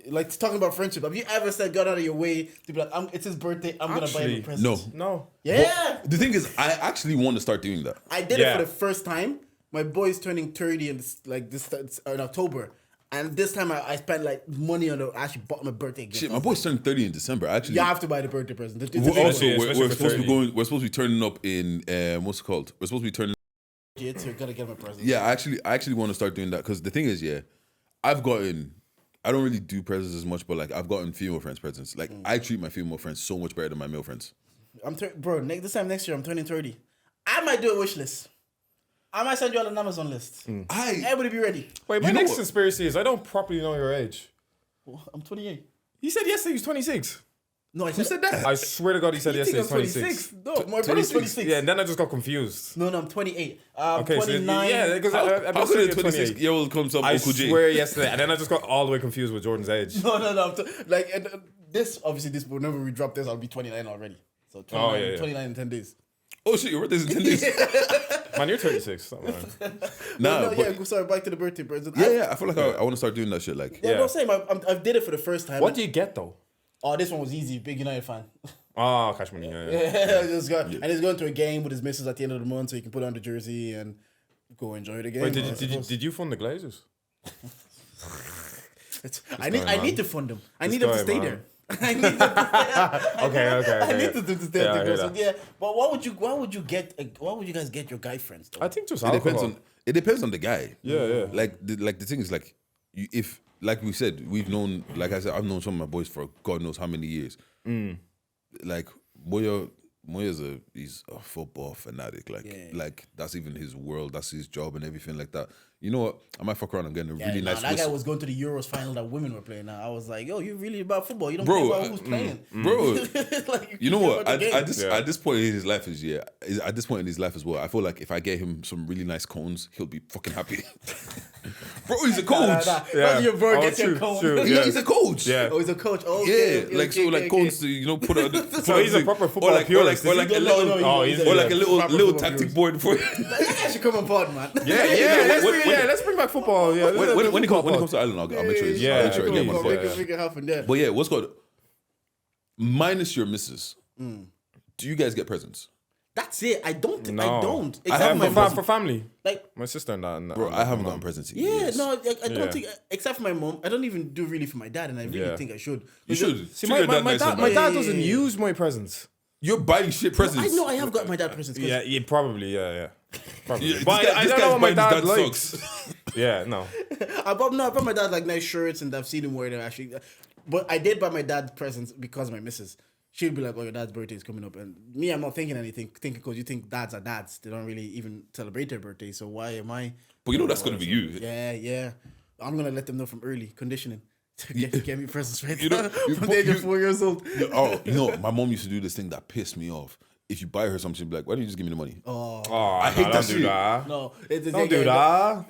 Like, talking about friendship, have you ever said, got out of your way to be like, it's his birthday, I'm going to buy him a present? No. Yeah. But the thing is, I actually want to start doing that. I did it for the first time. My boy's turning 30 in October. And this time I spent like money on I actually bought him a birthday gift. Shit, my boy's turning 30 in December. Actually, you have to buy the birthday present. We're supposed to be going. We're supposed to be turning up in what's it called? We're supposed to be turning. So you gotta get him a present. Yeah, I actually want to start doing that because the thing is, I don't really do presents as much, but like I've gotten female friends presents. Like I treat my female friends so much better than my male friends. This time next year I'm turning 30. I might do a wish list. I might send you on an Amazon list. Everybody be ready. Wait, my next conspiracy is I don't properly know your age. Well, I'm 28. He said yesterday he was 26. No, Who said that? I swear to God, he said yesterday he's 26. No, my brother's 26. Yeah, and then I just got confused. No, I'm 28. Okay, 29. So, because How could a 26-year-old come up I Uncle J? swear yesterday, and then I just got all the way confused with Jordan's age. No. This whenever we drop this, I'll be 29 already. So 29 in 10 days. Oh shit, your birthday's in 10 days. Man, you're 36. Sorry, back to the birthday present. I feel like I want to start doing that shit. Like, I'm saying I did it for the first time. What do you get though? Oh, this one was easy. Big United fan. Oh, cash money. And he's going to a game with his missus at the end of the month, so he can put on the jersey and go enjoy the game. Wait, did you fund the Glazers? I need to fund them. I need them to stay there. I need them to stay there. So, but what would you guys get your guy friends though? I think just it depends on the guy. Yeah. Like the thing is like if like we said, we've known, like I said, I've known some of my boys for God knows how many years. Like Moya's he's a football fanatic. Like that's even his world. That's his job and everything like that. You know what? I might fuck around and get a really nice that whistle. guy was going to the Euros final that women were playing. Now I was like, yo, you really about football? You don't care about who's playing, bro. Like, you know what? At this point in his life at this point in his life as well, I feel like if I get him some really nice cones, he'll be fucking happy. Bro, he's a coach. Your bro gets your cone. He's a coach. Yeah. Oh, he's a coach. Oh, cones to put on. So he's a proper football purist. Or like a little tactic board for. That guy should come on pod, man. Let's bring back football. Yeah, when he comes to Ireland, I'll make sure he's Make it happen. Yeah. But what's called minus your missus. Do you guys get presents? That's it. I don't. I have for family. Like my sister and that. Bro, I haven't gotten presents. I don't think. Except for my mom, I don't even do really for my dad, and I really think I should. You should. See, my dad doesn't use my presents. You're buying shit presents. I know I have got my dad presents. Probably. Probably. But I don't know what my dad likes. Yeah, no. I bought my dad like nice shirts, and I've seen him wear them actually. But I did buy my dad presents because of my missus. She'd be like, "Oh, your dad's birthday is coming up," and me, I'm not thinking anything. Thinking because you think dads are dads, they don't really even celebrate their birthday. So why am I? But you know that's gonna be you. Yeah. I'm gonna let them know from early conditioning. Get me presents right from the age of 4 years old. My mom used to do this thing that pissed me off. If you buy her something, she'd be like, "Why don't you just give me the money?" I hate that shit. No, don't do that.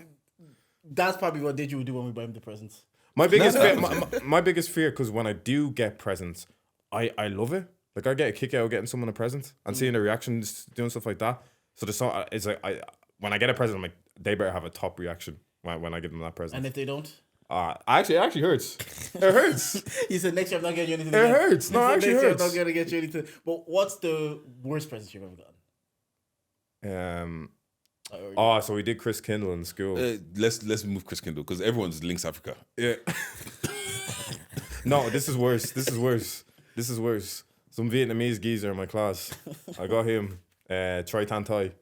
That's probably what Deji would do when we buy him the presents. My biggest fear, because when I do get presents, I love it. Like I get a kick out of getting someone a present and seeing their reactions, doing stuff like that. So it's like when I get a present, I'm like, they better have a top reaction when I give them that present. And if they don't? It actually hurts. It hurts. He said next year I'm not getting you anything. It hurts. No, it actually hurts. Next year I'm not gonna get you anything. But what's the worst present you've ever gotten? So we did Chris Kindle in school. Let's move Chris Kindle because everyone's Links Africa. Yeah. No, this is worse. Some Vietnamese geezer in my class. I got him Troy Tan Thai.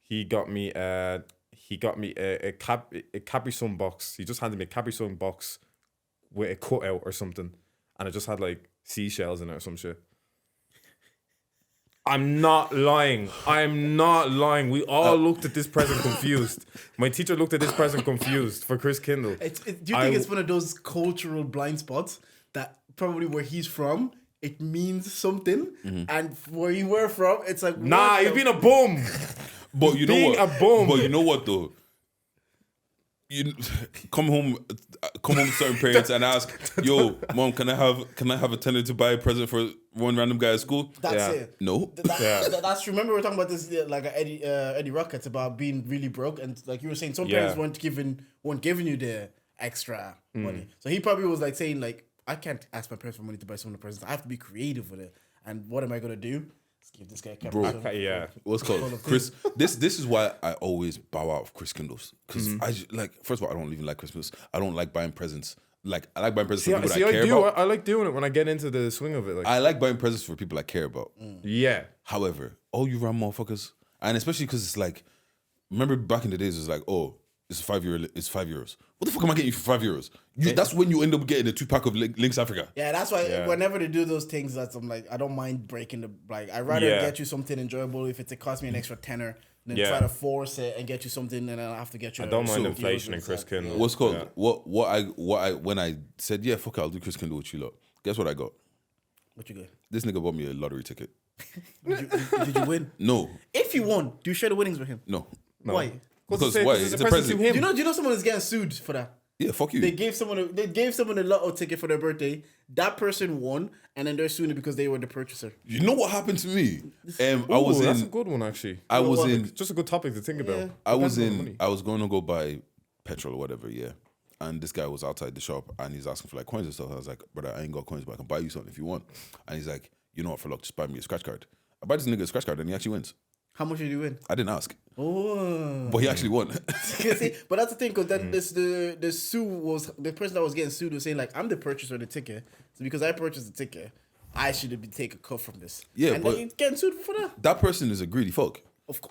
He got me a Capri Sun box. He just handed me a Capri Sun box with a cutout or something, and it just had like seashells in it or some shit. I'm not lying. We all looked at this present confused. My teacher looked at this present confused for Chris Kindle. Do you think it's one of those cultural blind spots that probably where he's from, it means something, and where you were from, it's like he's been a bum. But you know what? But you know what though? you come home to certain parents and ask, "Yo, mom, can I have a tenner to buy a present for one random guy at school?" That's it. No. That's remember we were talking about this like Eddie Rockets about being really broke, and like you were saying, some parents weren't giving you the extra money. So he probably was like saying like, I can't ask my parents for money to buy someone a present. I have to be creative with it. And what am I gonna do? Let's give this guy a camera. What's called Chris? This is why I always bow out of Chris Kindles, because I first of all, I don't even like Christmas. I don't like buying presents. Like, I like buying presents for people I care about. I like doing it when I get into the swing of it. Like, I like buying presents for people I care about. Yeah. However, all you round motherfuckers, and especially because it's like, remember back in the days, it was like, oh, it's €5. What the fuck am I getting you for €5? That's when you end up getting a 2-pack of Lynx Africa. Yeah, that's why whenever they do those things, I'm like, I don't mind breaking the like. I'd rather get you something enjoyable if it costs me an extra tenner than try to force it and get you something and then I have to get you. I don't mind inflation and Chris Kindle. What's called what I when I said fuck it, I'll do Chris Kindle with you lot. Guess what I got? What you got? This nigga bought me a lottery ticket. Did you win? No. If you won, do you share the winnings with him? No. Why? Because why? It's a present. Do you know someone is getting sued for that? Yeah, fuck you. They gave someone a lotto ticket for their birthday. That person won, and then they're suing it because they were the purchaser. You know what happened to me? That's a good one actually. Just a good topic to think about. I was going to go buy petrol or whatever, and this guy was outside the shop and he's asking for like coins and stuff. I was like, brother, I ain't got coins, but I can buy you something if you want. And he's like, you know what, for luck, just buy me a scratch card. I buy this nigga a scratch card and he actually wins. How much did you win? I didn't ask. Oh, but he actually won. See, but that's the thing, because then the person that was getting sued was saying like, I'm the purchaser of the ticket, so because I purchased the ticket, I should take a cut from this. Yeah, and but then you're getting sued for that. That person is a greedy fuck.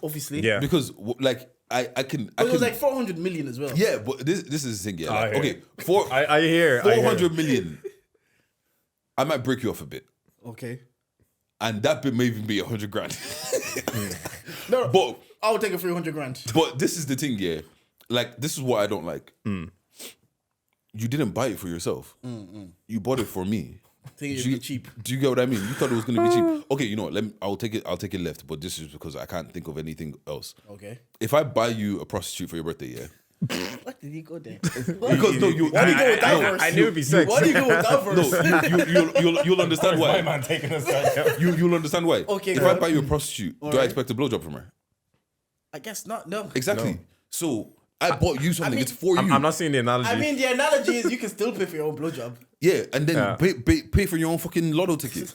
Obviously, yeah. Because like I can. It was like 400 million as well. Yeah, but this is the thing. Yeah, like, okay, I hear 400 million. I might break you off a bit. Okay. And that bit may even be 100 grand. No, but I would take a 300 grand. But this is the thing, yeah. Like, this is what I don't like. You didn't buy it for yourself. You bought it for me. Think it'd be cheap. Do you get what I mean? You thought it was gonna be cheap. Okay, you know what? I'll take it left. But this is because I can't think of anything else. Okay. If I buy you a prostitute for your birthday, yeah. What did he go there? Because no, you. Why do you go with that verse? I knew it'd be sex. Why do you go with that verse? No, you'll understand why. My man taking us out. You'll understand why. Okay. If I buy you a prostitute, do I expect a blowjob from her? I guess not. No. Exactly. No. So I bought you something. It's for you. I'm not seeing the analogy. I mean, the analogy is you can still pay for your own blowjob. Yeah, and then pay for your own fucking lotto ticket.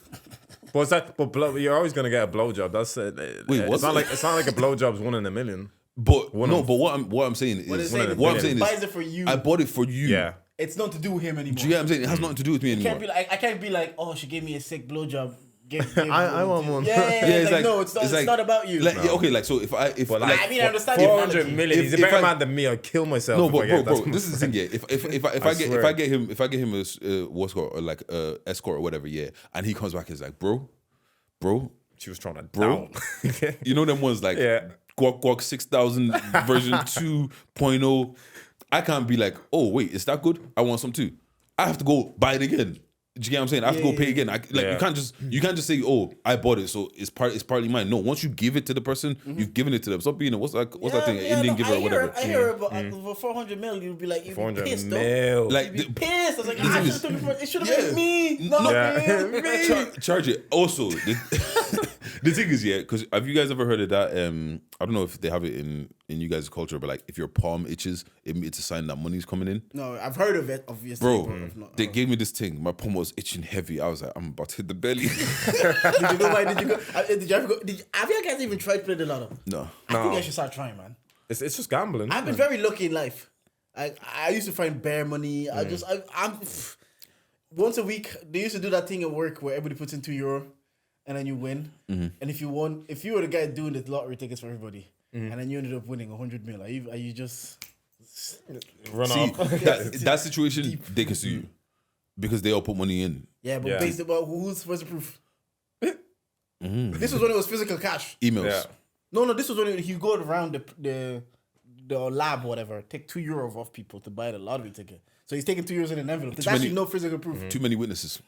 But you're always gonna get a blowjob. That's Wait, it's not like a blowjob's 1 in a million. But what I'm saying is buys it for you. I bought it for you. Yeah. It's not to do with him anymore. Do you get what I'm saying? It has nothing to do with me anymore. I can't be like, oh, she gave me a sick blowjob. I want one. Yeah, it's like, no, it's not about you. Like, yeah, okay, like so if I understand 400 million. He's a better man than me. I'll kill myself. No, but bro, this is the thing. Yeah, if I get him a what's called like escort or whatever, yeah, and he comes back and is like, bro, she was trying to bro, you know them ones like Guac 6000 version 2.0. I can't be like, oh wait, is that good? I want some too. I have to go buy it again. Do you get what I'm saying? I have to go pay again. You can't just say, "Oh, I bought it, so it's partly mine." No, once you give it to the person, you've given it to them. Stop being what's that thing? Indian giver or whatever. I hear it, but for 400 mil, you'd be like, you'd be pissed. Like, you'd be pissed. I was like, it should have been me, not me. Charge it. Also, the thing is, because have you guys ever heard of that? I don't know if they have it in you guys' culture, but like if your palm itches, it's a sign that money's coming in. No, I've heard of it, obviously. Bro, they gave me this thing. My palm was itching heavy. I was like, I'm about to hit the belly. Did you go? Did you ever go? Have you guys even tried playing the lotto? No. I think I should start trying, man. It's just gambling. I've been very lucky in life. I used to find bare money. I'm once a week. They used to do that thing at work where everybody puts in €2 and then you win. And if you were the guy doing the lottery tickets for everybody, and then you ended up winning 100 mil, are you just run off? That situation, they can sue you because they all put money in. Yeah, but based about who's the proof? This was when it was physical cash. Emails. Yeah. No, this was when he go around the lab or whatever, take €2 off people to buy the lottery ticket. So he's taking €2 in an envelope. There's actually no physical proof. Too many witnesses.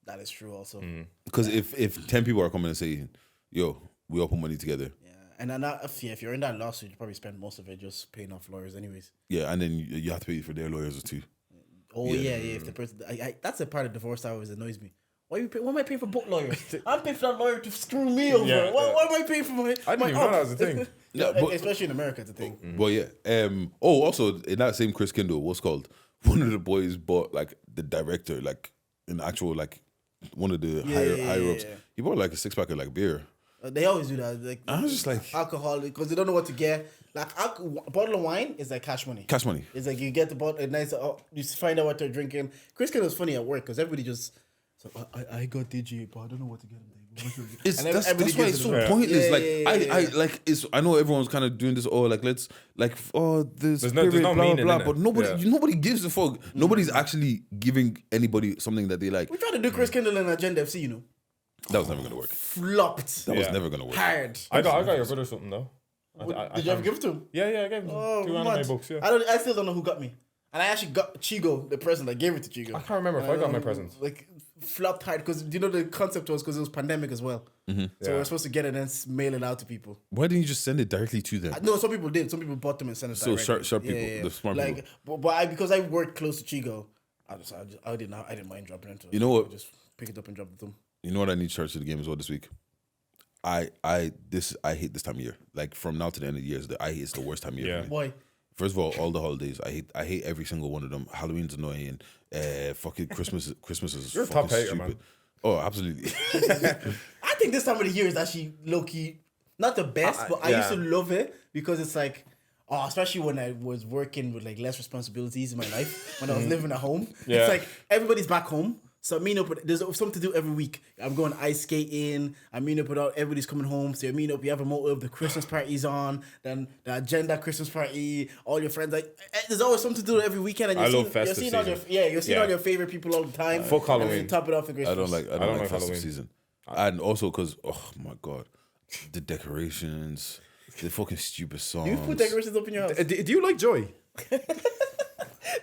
That is true also. Because if 10 people are coming and saying, yo, we all put money together. Yeah. And then if you're in that lawsuit, you probably spend most of it just paying off lawyers, anyways. Yeah, and then you have to pay for their lawyers too. Oh yeah. If the person, that's a part of divorce that always annoys me. Why am I paying for book lawyers? I'm paying for that lawyer to screw me over. Why am I paying for my? I didn't even know that was a thing. Yeah, but, especially in America, it's a thing. Well, yeah. Also in that same Chris Kindle, what's called one of the boys bought like the director, like an actual like one of the higher ups. Yeah. He bought like a 6-pack of like beer. They always do that. Like, I was just like alcohol because they don't know what to get. Like a bottle of wine is like cash money. Cash money. It's like you get the bottle, nice. You find out what they're drinking. Chris Kindle was funny at work because everybody just. So I got Deji, but I don't know what to get him. That's why it's so pointless. I know everyone's kind of doing this. There's spirit, no blah meaning blah, in it. but nobody gives a fuck. Nobody's actually giving anybody something that they like. We tried to do Chris Kindle and Agenda FC, That was never gonna work. Flopped. That was never gonna work. Hard. I got your brother something though. Did you ever give it to him? Yeah, I gave him 2 anime books. Yeah. I still don't know who got me. And I actually got Chigo, the person that gave it to Chigo. I can't remember if I got my presents. Like flopped hard because the concept was because it was pandemic as well. So we were supposed to get it and then mail it out to people. Why didn't you just send it directly to them? No, some people did. Some people bought them and sent it directly. So sharp people, the smart people. But because I worked close to Chigo, I didn't mind dropping into it. You know what? Just pick it up and drop it to them. You know what I need to charge to the game as well this week? I hate this time of year. Like from now to the end of the year, it's the worst time of year. Yeah. For me. Why? First of all the holidays. I hate every single one of them. Halloween's annoying. Fucking Christmas is You're a fucking top hater, stupid. man. Oh, absolutely. I think this time of the year is actually low key not the best, but I used to love it because it's like, especially when I was working with like less responsibilities in my life, when I was living at home. Yeah. It's like everybody's back home. So I meet up with, there's something to do every week. I'm going ice skating. I meet up with everybody's coming home. So you meet up, you have a motive, the Christmas party's on, then the Agenda Christmas party, all your friends. Like there's always something to do every weekend. And I love festive seeing all you're seeing all your favorite people all the time. Fuck Halloween. And then top it off with Christmas. I don't like festive Halloween season. And also because, oh my God, the decorations, the fucking stupid songs. Do you put decorations up in your house? Do you like joy?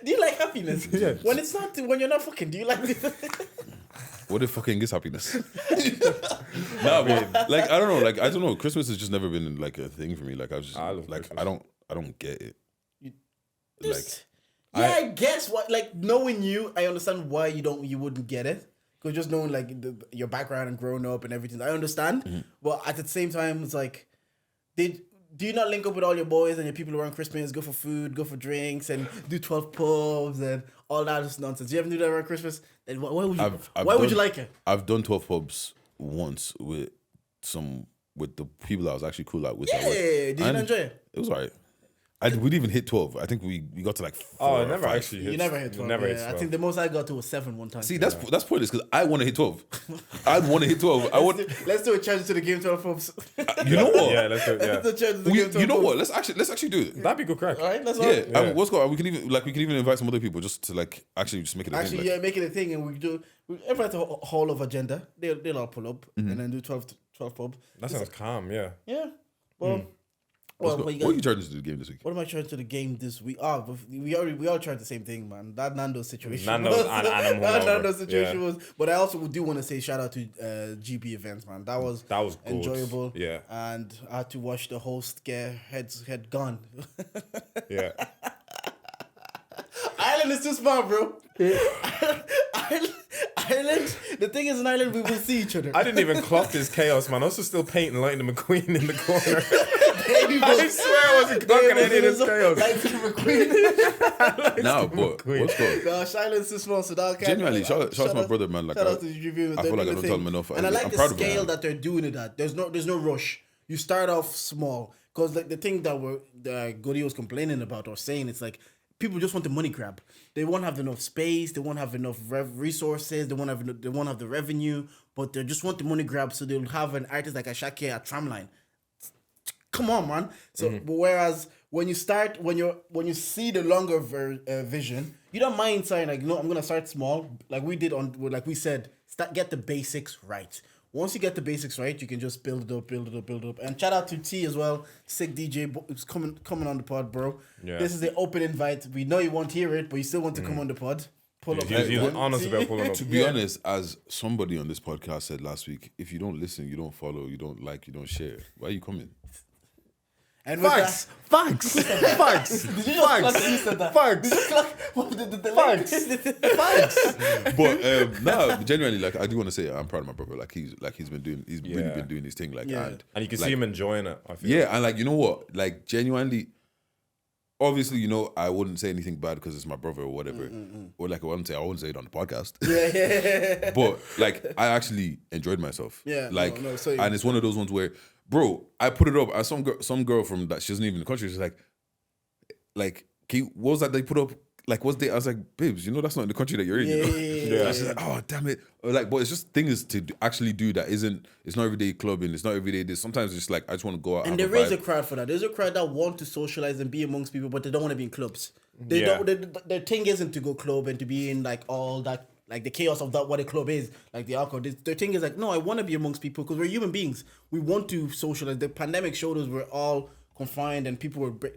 Do you like happiness? Yeah. When you're not fucking, do you like this? What if fucking is happiness? Nah, but like I don't know. Christmas has just never been like a thing for me. Like I love like Christmas. I don't get it. I guess knowing you, I understand why you wouldn't get it. Because just knowing like your background and growing up and everything, I understand. But at the same time, it's like, do you not link up with all your boys and your people around Christmas, go for food, go for drinks, and do 12 pubs and all that nonsense? Do you ever do that around Christmas? Then why would you like it? I've done 12 pubs once with the people that I was actually cool out with. Yeah, did you enjoy it? It was alright. We didn't even hit 12. I think we got to like 4 I or never 5. actually hit. You never hit 12. Never hit I 12. think the most I got to was 7 one time. See, that's pointless because I want to hit 12. I want to hit 12. Let's do a challenge to the game 12 pubs. You know what? Yeah, let's do it. Let's do a challenge to the game 12 You know pubs. what? Let's actually do it. That'd be good crack. All right, let's Yeah. What's going on? We can even invite some other people just to like actually just make it a thing. Actually, make it a thing, and we invite the whole of Agenda. They'll all pull up and then do 12 pub. That sounds calm, yeah. Yeah. Well, What are you charging to the game this week? What am I charging to the game this week? We all tried the same thing, man. That Nando's situation. Nando's and animal. That Nando's situation Yeah. was. But I also do want to say shout out to GBeventz, man. That was good. enjoyable. Yeah. And I had to watch the host get head gone. Yeah. Ireland is too small, bro. Ireland. The thing is, in Ireland, we will see each other. I didn't even clock this chaos, man. I was still painting Lightning McQueen in the corner. I swear I wasn't clocking any of this chaos. Lightning McQueen. No, but what's good? Gosh, Ireland's too small, so that Genuinely, shout out to my brother, man. Like, shout out to GBeventz. I feel like I don't tell him enough. And I like I'm the proud of him, scale man. that they're doing it at. There's no rush. You start off small because like the thing that Goody was complaining about or saying, it's like people just want the money grab. They won't have enough space. They won't have enough resources. They won't have the revenue. But they just want the money grab, so they'll have an artist like Ashake at Tramline. Come on, man. So, but whereas when you you see the longer vision, you don't mind saying like, no, I'm gonna start small, like we did like we said, get the basics right. Once you get the basics right, you can just build it up. And shout out to T as well, sick DJ, who's coming on the pod, bro. Yeah. This is the open invite. We know you won't hear it, but you still want to come on the pod. Pull up. He's honest about pulling up. To be honest, as somebody on this podcast said last week, if you don't listen, you don't follow, you don't like, you don't share. Why are you coming? And with Facts. that- Facts. Facts. Did you just clock that you said that? Facts. Did you clock what the Facts. But no, genuinely, like I do want to say I'm proud of my brother. Like he's really Yeah. been doing his thing. Like Yeah. And you can like, see him enjoying it, I feel. Yeah, and like you know what, like genuinely, obviously, you know, I wouldn't say anything bad because it's my brother or whatever, or like I wouldn't say it on the podcast. Yeah. But like I actually enjoyed myself. Yeah, like no, so and it's one of those ones where, bro, I put it up and some girl from that she isn't even in the country. She's like, what was that they put up? Like, what's the? I was like, babes, you know that's not in the country that you're in. You know? Yeah. And she's like, oh damn it, like, but it's just things to actually do that isn't. It's not everyday clubbing. It's not everyday this. Sometimes it's just like I just want to go out. And have there is vibe. a crowd for that. There's a crowd that want to socialize and be amongst people, but they don't want to be in clubs. Yeah. Their thing isn't to go club and to be in like all that, like the chaos of that what a club is, like the alcohol. Their thing is like, no, I want to be amongst people because we're human beings. We want to socialize. The pandemic showed us we're all confined and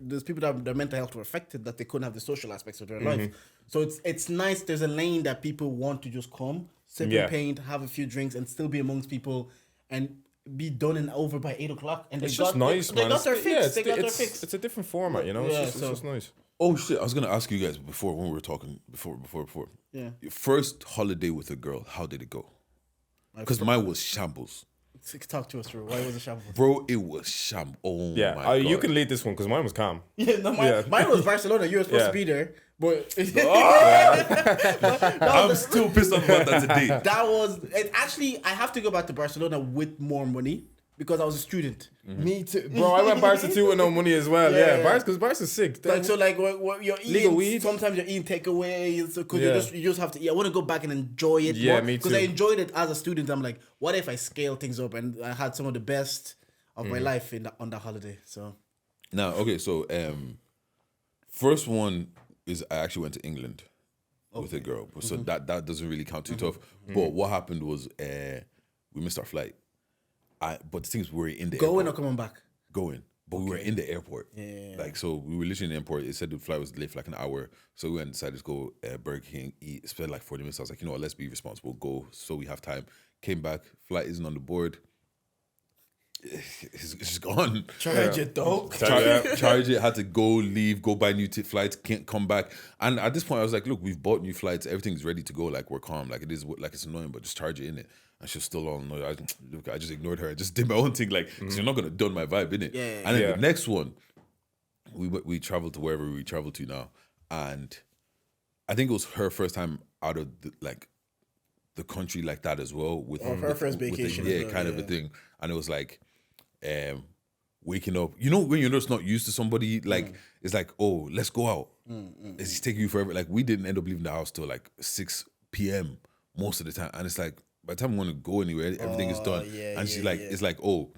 there's people that their mental health were affected that they couldn't have the social aspects of their life. So it's nice. There's a lane that people want to just come, sip and paint, have a few drinks, and still be amongst people and be done and over by 8 o'clock. And It's just nice, They man. got their fix. They got their it's, fix. it's a different format, you know? Yeah, It's just nice. Oh shit! I was gonna ask you guys before when we were talking before. Yeah. Your first holiday with a girl, how did it go? Because mine was shambles, Talk to us through. Why was it shambles? bro. It was sham. Oh Yeah, my god. you can lead this one because mine was calm. Yeah, no, mine was Barcelona. You were supposed Yeah. to be there, but I'm still pissed off about that today. that was it. Actually, I have to go back to Barcelona with more money because I was a student. Me too, bro. I went Barca too with no money as well. Yeah. Yeah, Barca because Barca's sick. Like so, like what you're eating. Legal weed. Sometimes you're eating takeaways because Yeah. you just have to. I want to go back and enjoy it. Yeah, more, me Because too. I enjoyed it as a student. I'm like, what if I scale things up? And I had some of the best of my life on that holiday. So Now, okay, so first one is I actually went to England with a girl, so that doesn't really count too tough. But what happened was we missed our flight. But the thing is, we were in the going or airport. coming back. Going, but we were in the airport. Yeah. Like, so we were literally in the airport. It said the flight was delayed for like an hour. So we went and decided to go Burger King, eat, spend like 40 minutes. I was like, you know what, let's be responsible, go so we have time. Came back, flight isn't on the board. It's just gone. Charge it, dog. Charge it, had to go, leave, go buy new flights, can't come back. And at this point, I was like, look, we've bought new flights, everything's ready to go, like we're calm, like it is, like it's annoying, but just charge it in it. And she was still all annoyed. I just ignored her. I just did my own thing, like, so you're not gonna done my vibe, innit? Yeah. And then Yeah. the next one, we traveled to wherever we traveled to now, and I think it was her first time out of the country like that as well. With her first vacation as well, kind of a yeah. thing. And it was like, waking up, you know, when you're just not used to somebody, like it's like, oh, let's go out. It's taking you forever. Like we didn't end up leaving the house till like 6 p.m. most of the time, and it's like by the time we want to go anywhere, everything is done. And she's like, it's like, oh,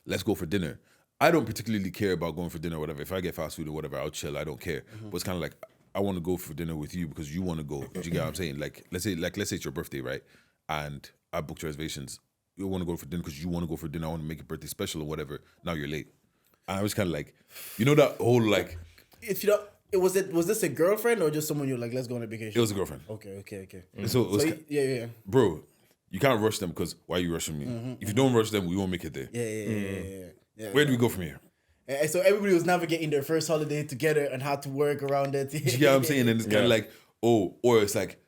let's go for dinner. I don't particularly care about going for dinner or whatever. If I get fast food or whatever, I'll chill. I don't care. But it's kind of like I want to go for dinner with you because you want to go. Do you get what I'm saying? Like let's say it's your birthday, right? And I booked reservations. You want to go for dinner because you want to go for dinner. I want to make your birthday special or whatever. Now you're late. And I was kind of like, you know, that whole like. If you don't, was this a girlfriend or just someone you're like, let's go on a vacation? It was a girlfriend. Okay. So it was, Yeah. bro, you can't rush them because why are you rushing me? If you don't rush them, we won't make it there. Yeah. Where do we go from here? And so everybody was navigating their first holiday together and had to work around it. Do you get what I'm saying? And it's kind of like, oh, or it's like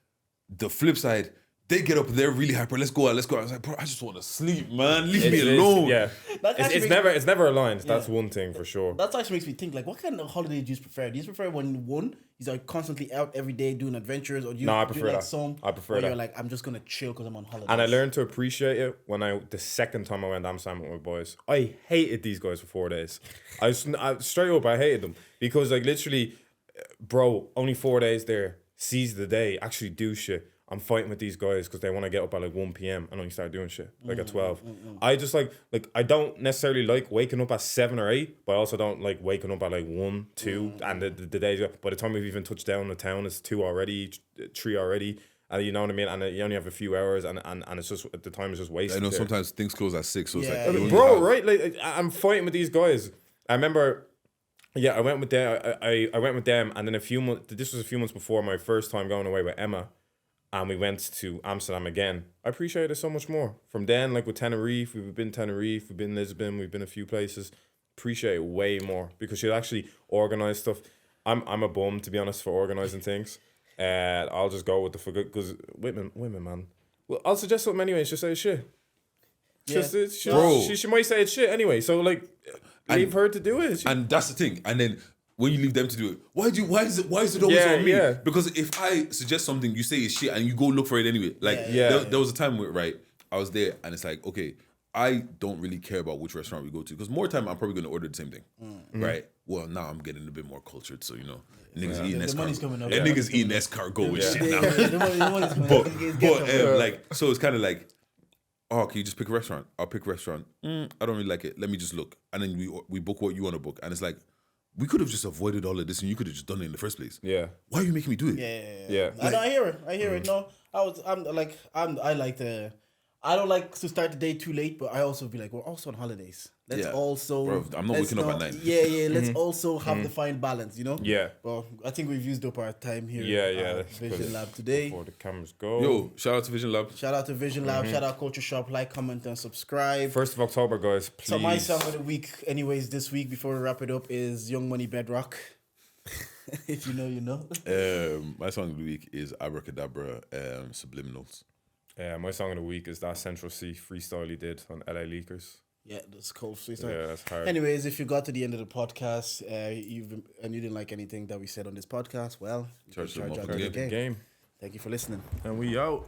the flip side. They get up, they're really hyper. Let's go out. I was like, bro, I just want to sleep, man. Leave me alone. Yeah, That actually it's makes- never aligned. That's one thing for sure. That actually makes me think, like, what kind of holiday do you prefer? Do you prefer when one is like constantly out every day doing adventures, or do you No, I do prefer like that. some I prefer where that. you're like, I'm just gonna chill because I'm on holiday. And I learned to appreciate it when the second time I went to Amsterdam with my boys. I hated these guys for 4 days. I straight up, I hated them because like literally, bro, only 4 days there. Seize the day. Actually do shit. I'm fighting with these guys because they want to get up at like 1 p.m. and only start doing shit like at 12. I just like I don't necessarily like waking up at 7 or 8, but I also don't like waking up at like 1, 2, and the days by the time we've even touched down the town, it's 2 already, 3 already. And you know what I mean? And you only have a few hours, and it's just the time is just wasted. I know there. sometimes things close at 6, so it's Yeah. like, you only Bro, have- right? Like I'm fighting with these guys. I remember, yeah, I went with them. I went with them, and then a few months. This was a few months before my first time going away with Emma, and we went to Amsterdam again. I appreciate it so much more. From then, like with Tenerife, we've been Tenerife, we've been Lisbon, we've been a few places. appreciate it way more because she'd actually organize stuff. I'm a bum, to be honest, for organizing things. I'll just go with the because women, man. Well, I'll suggest something anyway. She'll say shit. Yeah. She might say it's shit anyway. So like, leave her to do it. And that's the thing. And then when you leave them to do it, why is it always on me? Yeah. Because if I suggest something, you say it's shit, and you go look for it anyway. Like there was a time where I was there, and it's like, okay, I don't really care about which restaurant we go to because more time I'm probably going to order the same thing, right? Well, now I'm getting a bit more cultured, so niggas eating escargot. And niggas eating escargot and shit now. But like, so it's kind of like, oh, can you just pick a restaurant? I'll pick a restaurant. I don't really like it. Let me just look, and then we book what you want to book, and it's like, we could have just avoided all of this, and you could have just done it in the first place. Yeah. Why are you making me do it? Yeah. I hear it. No, I don't like to start the day too late, but I also be like, we're also on holidays. Let's also... Bro, I'm not waking up at 9. Let's also have the fine balance, Yeah. Well, I think we've used up our time here Yeah. at Vision Lab today. Before the cameras go. Yo, shout out to Vision Lab. Shout out to Vision Lab. Shout out Culture Shop. Like, comment, and subscribe. 1st of October, guys, please. So my song of the week, anyways, this week, before we wrap it up, is Young Money Bedrock. If you know, you know. My song of the week is Abracadabra, Subliminals. My song of the week is that Central C freestyle he did on LA Leakers. Yeah, that's cool. Yeah, that's hard. Anyways, if you got to the end of the podcast you didn't like anything that we said on this podcast, well, you can charge out the game. Thank you for listening. And we out.